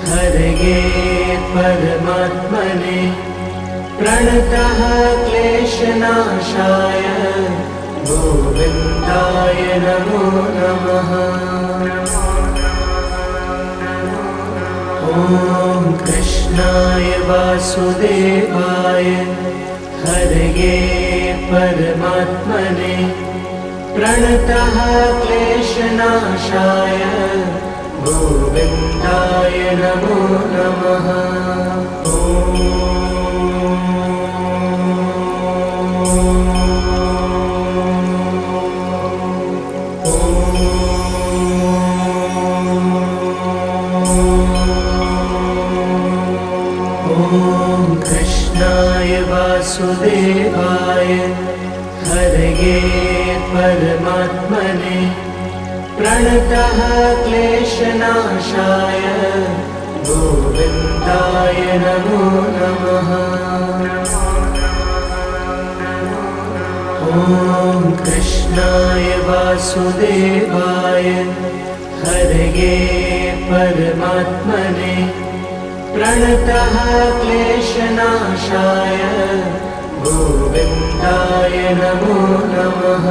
हरये परमात्मने प्रणतः क्लेशनाशाय गोविन्दाय नमो नमः। ॐ कृष्णाय वासुदेवाय हरये परमात्मने प्रणतः क्लेशनाशाय गोविन्दाय नमो नमः। ॐ कृष्णाय वासुदेवाय हरये परमात्मने प्रणतः क्लेशनाशाय गोविन्दाय नमो नमः। ॐ कृष्णाय वासुदेवाय हरये परमात्मने प्रणतः क्लेशनाशाय गोविन्दाय नमो नमः।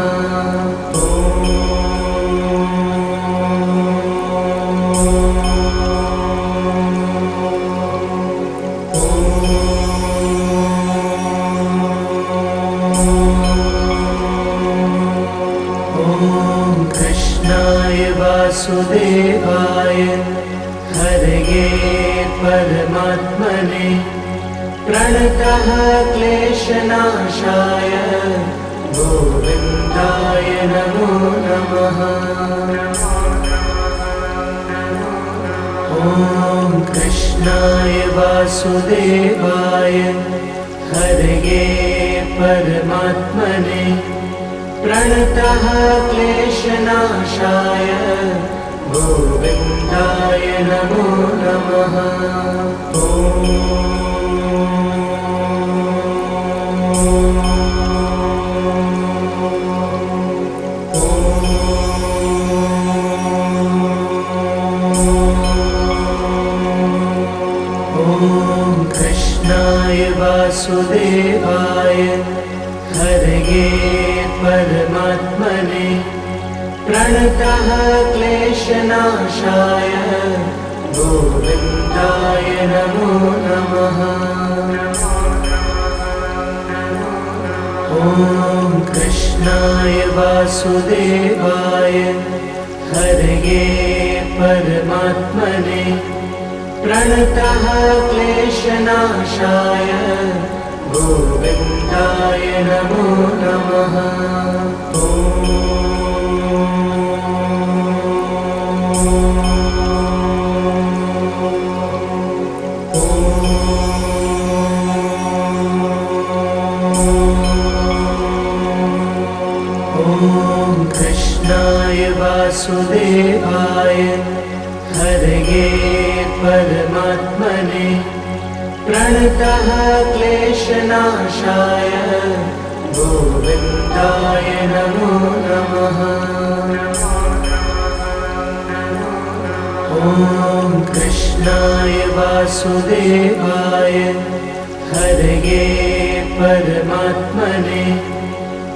ॐ कृष्णाय वासुदेवाय हरये परमात्मने प्रणतः क्लेशनाशाय गोविन्दाय नमो नमः। ॐ कृष्णाय वासुदेवाय हरये परमात्मने प्रणतः क्लेशनाशाय गोविन्दाय नमो नमः। ॐ कृष्णाय वासुदेवाय हरये परमात्मने प्रणतः क्लेशनाशाय गोविन्दाय नमो नमः। ॐ कृष्णाय वासुदेवाय हरये परमात्मने प्रणतः क्लेशनाशाय गोविन्दाय नमो नमः। ॐ ॐ कृष्णाय वासुदेवाय हरये परमात्मने प्रणतः क्लेशनाशाय गोविन्दाय नमो नमः। ॐ कृष्णाय वासुदेवाय हरये परमात्मने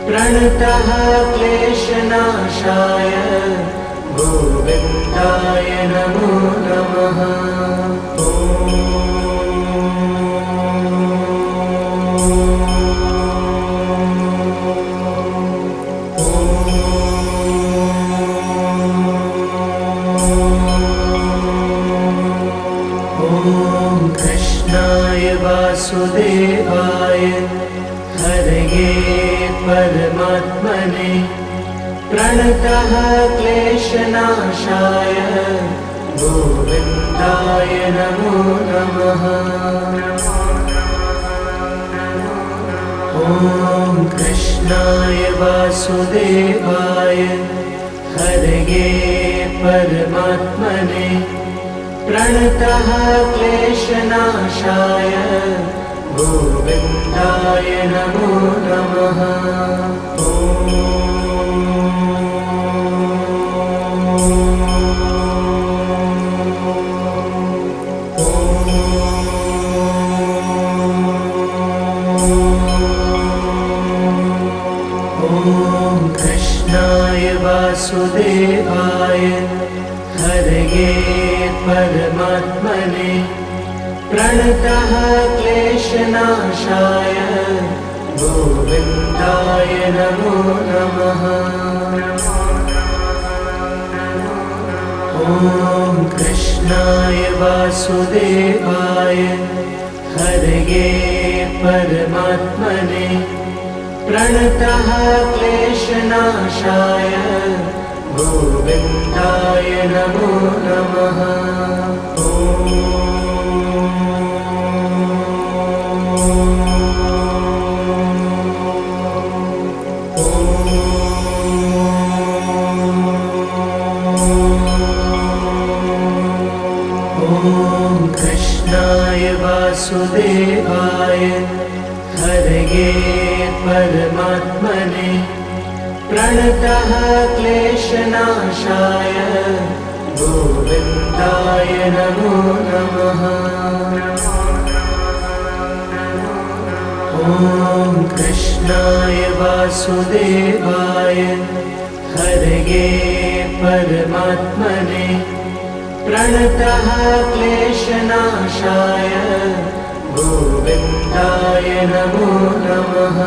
प्रणतः क्लेशनाशाय गोविन्दाय नमो नमः। ॐ कृष्णाय वासुदेवाय हरये परमात्मने प्रणतः क्लेशनाशाय गोविन्दाय नमो नमः। ॐ कृष्णाय वासुदेवाय हरये परमात्मने प्रणतः क्लेशनाशाय गोविन्दाय नमो नमः। ॐ कृष्णाय वासुदेवाय हरये परमात्मने प्रणतः क्लेशनाशाय गोविन्दाय नमो नमः। ॐ कृष्णाय वासुदेवाय हरये परमात्मने प्रणतः क्लेशनाशाय गोविन्दाय नमो नमः। ॐ कृष्णाय वासुदेवाय हरये परमात्मने प्रणतः क्लेशनाशाय गोविन्दाय नमो नमः। ॐ कृष्णाय वासुदेवाय हरये परमात्मने प्रणतः क्लेशनाशाय गोविन्दाय नमो नमः।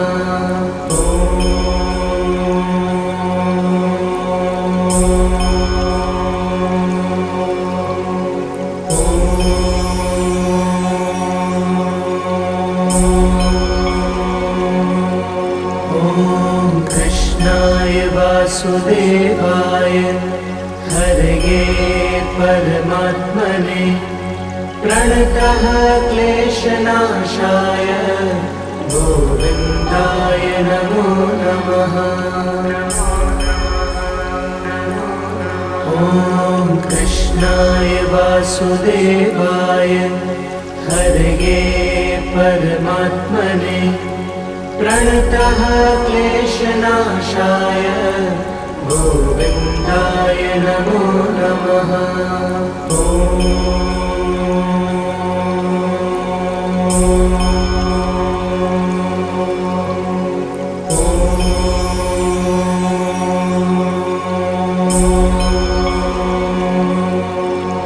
ॐ कृष्णाय वासुदेवाय हरये परमात्मने प्रणतः क्लेशनाशाय गोविन्दाय नमो नमः। ॐ कृष्णाय वासुदेवाय हरये परमात्मने प्रणतः क्लेशनाशाय गोविन्दाय नमो नमः।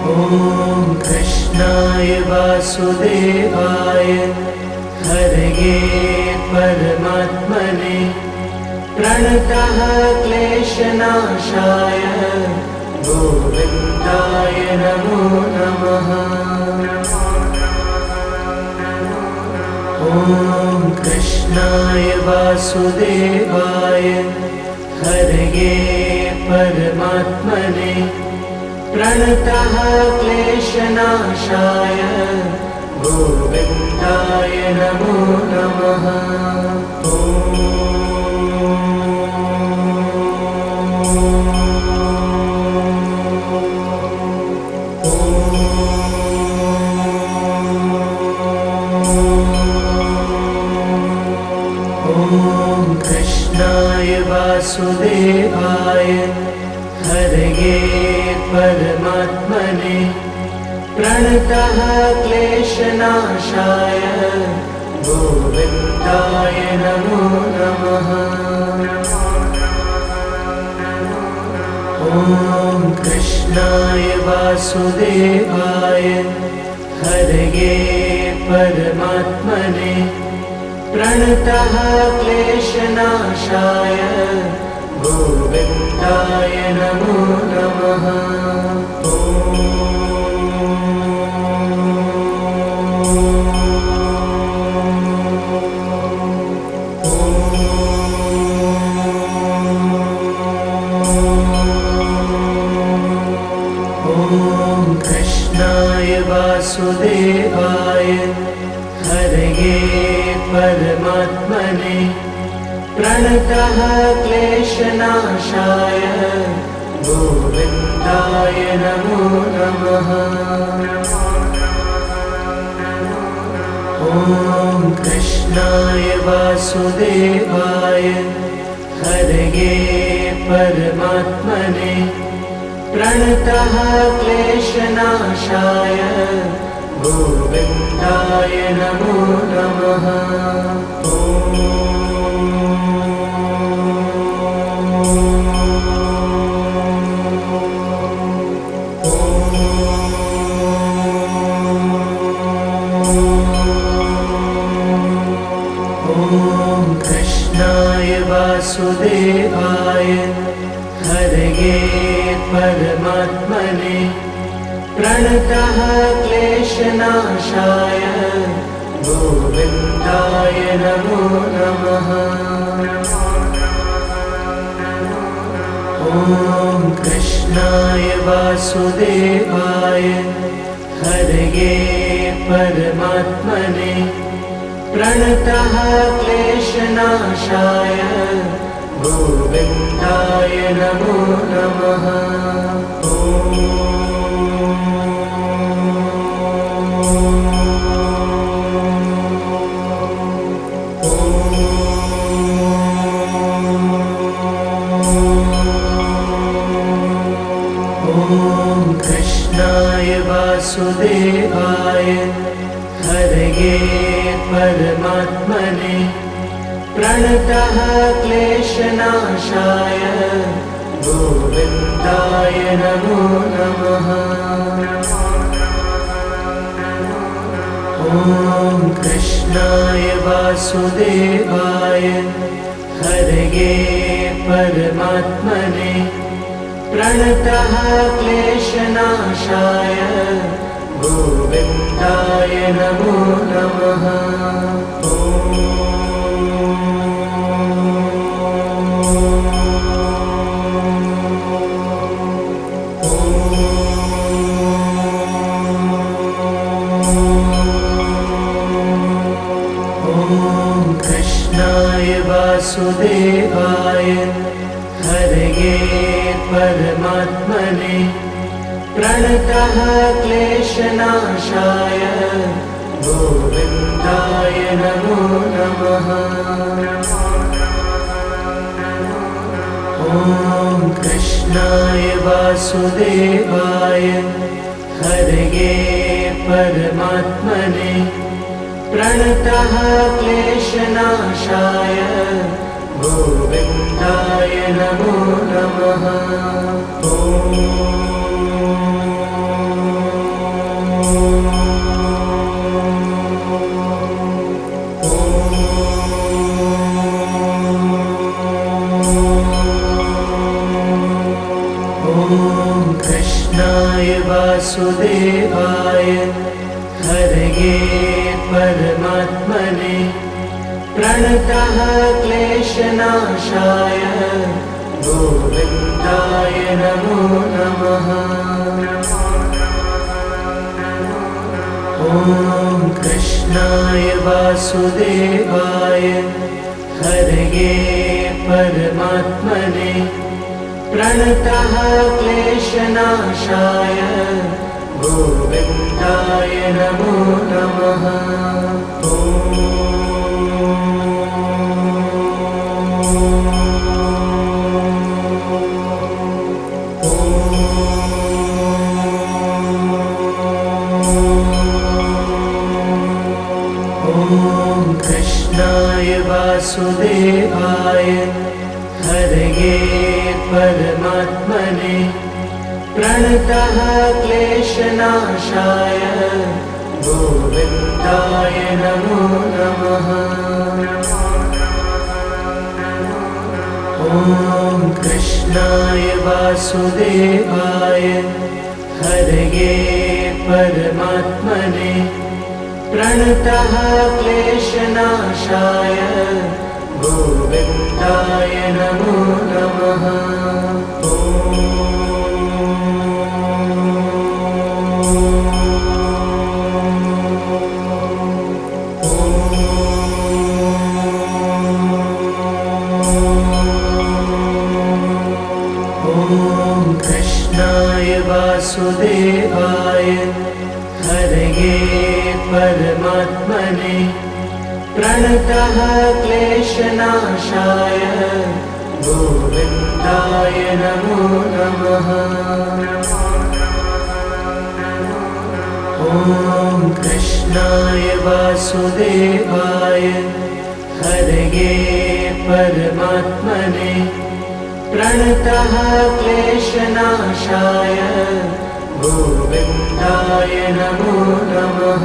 ॐ कृष्णाय वासुदेवाय हरये परमात्मने प्रणतः क्लेशनाशाय गोविन्दाय नमो नमः। ॐ कृष्णाय वासुदेवाय हरये परमात्मने प्रणतः क्लेशनाशाय गोविन्दाय गोविन्दाय नमो नमः। ॐ कृष्णाय वासुदेवाय हरये परमात्मने प्रणतः क्लेशनाशाय गोविन्दाय नमो नमः। ॐ कृष्णाय वासुदेवाय हरये परमात्मने प्रणतः क्लेशनाशाय गोविन्दाय नमो नमः। ॐ कृष्णाय वासुदेवाय हरये परमात्मने प्रणतः क्लेशनाशाय गोविन्दाय नमो नमः। ॐ कृष्णाय वासुदेवाय हरये परमात्मने प्रणतः क्लेशनाशाय गोविन्दाय नमो नमः। ॐ कृष्णाय वासुदेवाय हरये परमात्मने प्रणतः क्लेशनाशाय गोविन्दाय नमो नमः। ॐ कृष्णाय वासुदेवाय हरये परमात्मने प्रणतः क्लेशनाशाय गोविन्दाय नमो नमः। ॐ कृष्णाय वासुदेवाय हरये परमात्मने प्रणतः क्लेशनाशाय गोविन्दाय नमो नमः। ॐ कृष्णाय वासुदेवाय हरये परमात्मने प्रणतः क्लेशनाशाय गोविन्दाय नमो नमः। ॐ कृष्णाय वासुदेवाय हरये परमात्मने प्रणतः क्लेशनाशाय गोविन्दाय नमो नमः। ॐ कृष्णाय वासुदेवाय हरये परमात्मने प्रणतः क्लेशनाशाय गोविन्दाय नमो नमः। ॐ कृष्णाय वासुदेवाय हरये परमात्मने प्रणतः क्लेशनाशाय गोविन्दाय नमो नमः। ॐ कृष्ण कृष्णाय वासुदेवाय हरये परमात्मने प्रणतः क्लेशनाशाय गोविन्दाय नमो नमः। कृष्णाय वासुदेवाय हरये परमात्मने प्रणतः क्लेशनाशाय गोविन्दाय नमो नमः। ॐ कृष्णाय वासुदेवाय हरये परमात्मने प्रणतः क्लेशनाशाय गोविन्दाय नमो नमः। ॐ कृष्णाय वासुदेवाय हरये परमात्मने प्रणतः क्लेशनाशाय गोविन्दाय नमो नमः। ॐ कृष्णाय वासुदेवाय हरये परमात्मने प्रणतः क्लेशनाशाय गोविन्दाय नमो नमः।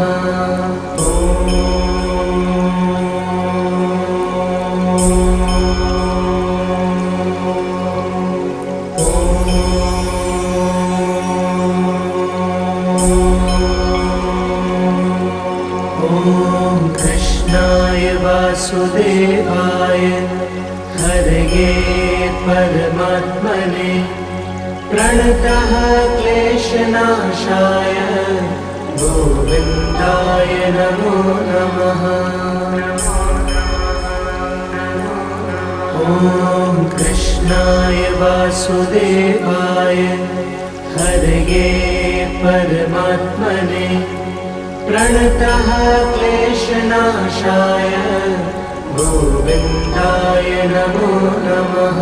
ॐ कृष्णाय वासुदेवाय हरये परमात्मने प्रणतः क्लेशनाशाय गोविन्दाय नमो नमः। ॐ कृष्णाय वासुदेवाय हरये परमात्मने प्रणतः क्लेशनाशाय गोविन्दाय नमो नमः।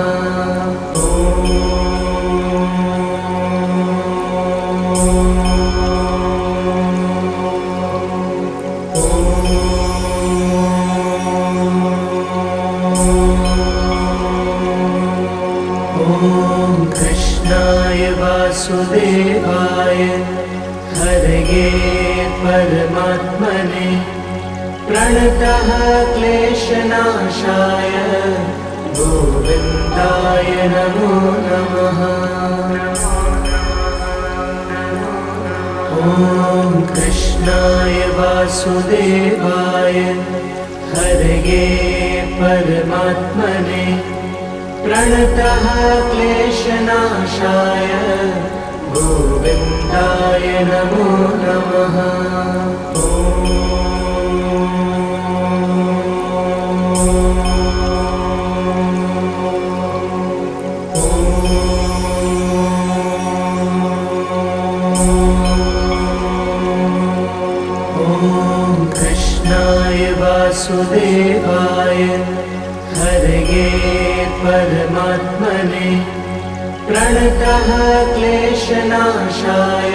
ॐ कृष्णाय वासुदेवाय हरये परमात्मने प्रणतः क्लेशनाशाय गोविन्दाय नमो नमः। ॐ कृष्णाय वासुदेवाय हरये परमात्मने प्रणतः क्लेशनाशाय गोविन्दाय नमो नमः। ॐ कृष्णाय वासुदेवाय हरये परमात्मने प्रणतः क्लेशनाशाय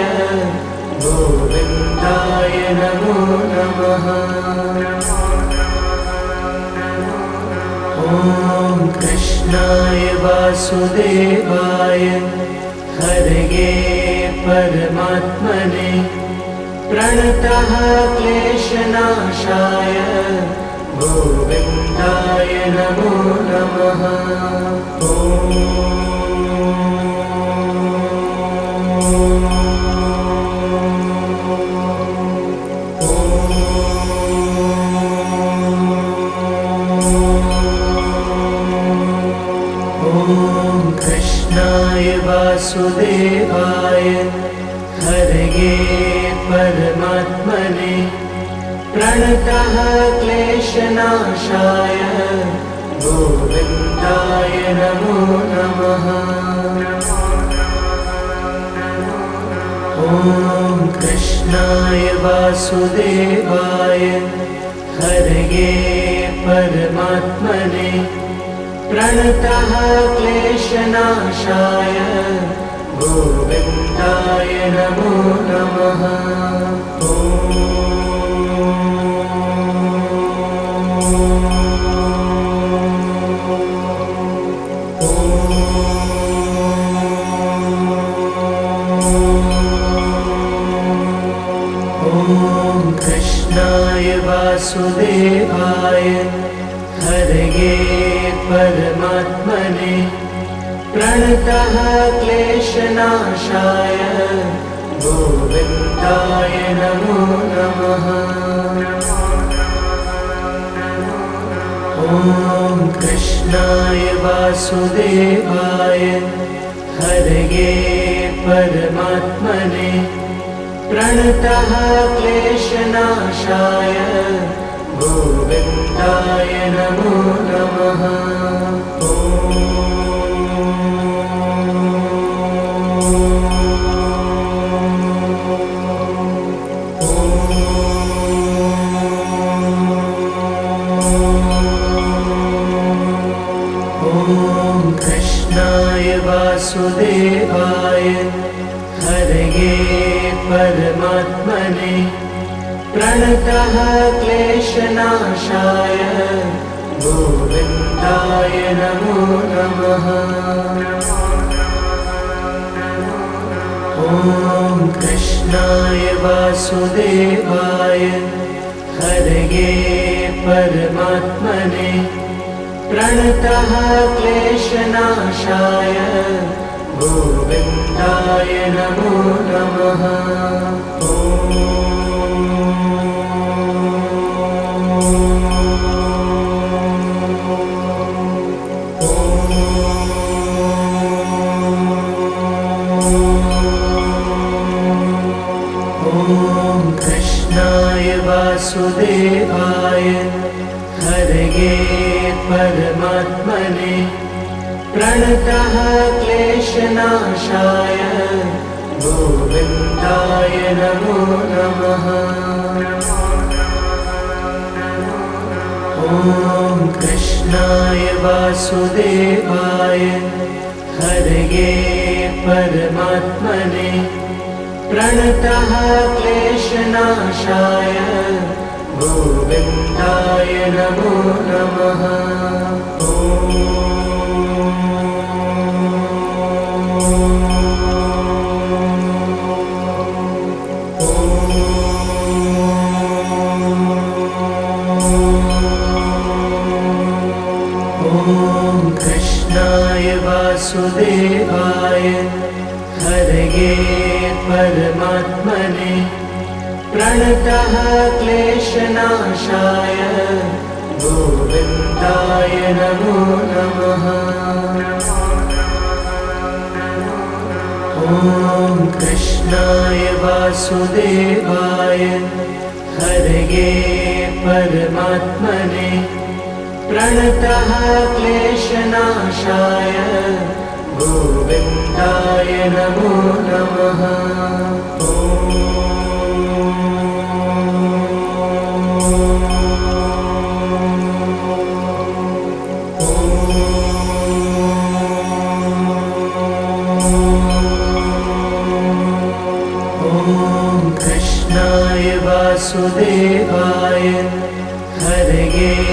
गोविन्दाय नमो नमः। ॐ कृष्णाय वासुदेवाय हरये परमात्मने प्रणतः क्लेशनाशाय गोविन्दाय नमो नमः। ॐ कृष्णाय वासुदेवाय हरये परमात्मने प्रणतः क्लेशनाशाय गोविन्दाय नमो नमः। ॐ कृष्णाय वासुदेवाय हरये परमात्मने प्रणतः क्लेशनाशाय गोविन्दाय नमो नमः। ॐ कृष्णाय वासुदेवाय हरये परमात्मने प्रणतः क्लेशनाशाय गोविन्दाय नमो नमः। ॐ कृष्णाय वासुदेवाय हरये परमात्मने प्रणतः क्लेशनाशाय गोविन्दाय नमो नमः। ॐ कृष्णाय वासुदेवाय हरये परमात्मने प्रणतः क्लेशनाशाय गोविन्दाय नमो नमः। ॐ कृष्णाय वासुदेवाय हरये परमात्मने प्रणतः क्लेशनाशाय गोविन्दाय नमो नमः। ॐ कृष्णाय वासुदेवाय हरये परमात्मने प्रणतः क्लेशनाशाय गोविन्दाय नमो नमः। ॐ कृष्णाय वासुदेवाय हरये परमात्मने प्रणतः क्लेशनाशाय गोविन्दाय नमो नमः। ॐ कृष्णाय वासुदेवाय हरये परमात्मने प्रणतः क्लेशनाशाय गोविन्दाय नमो नमः। ॐ कृष्णाय वासुदेवाय हरये परमात्मने प्रणतः क्लेशनाशाय गोविन्दाय नमो नमः। ॐ कृष्णाय वासुदेवाय हरये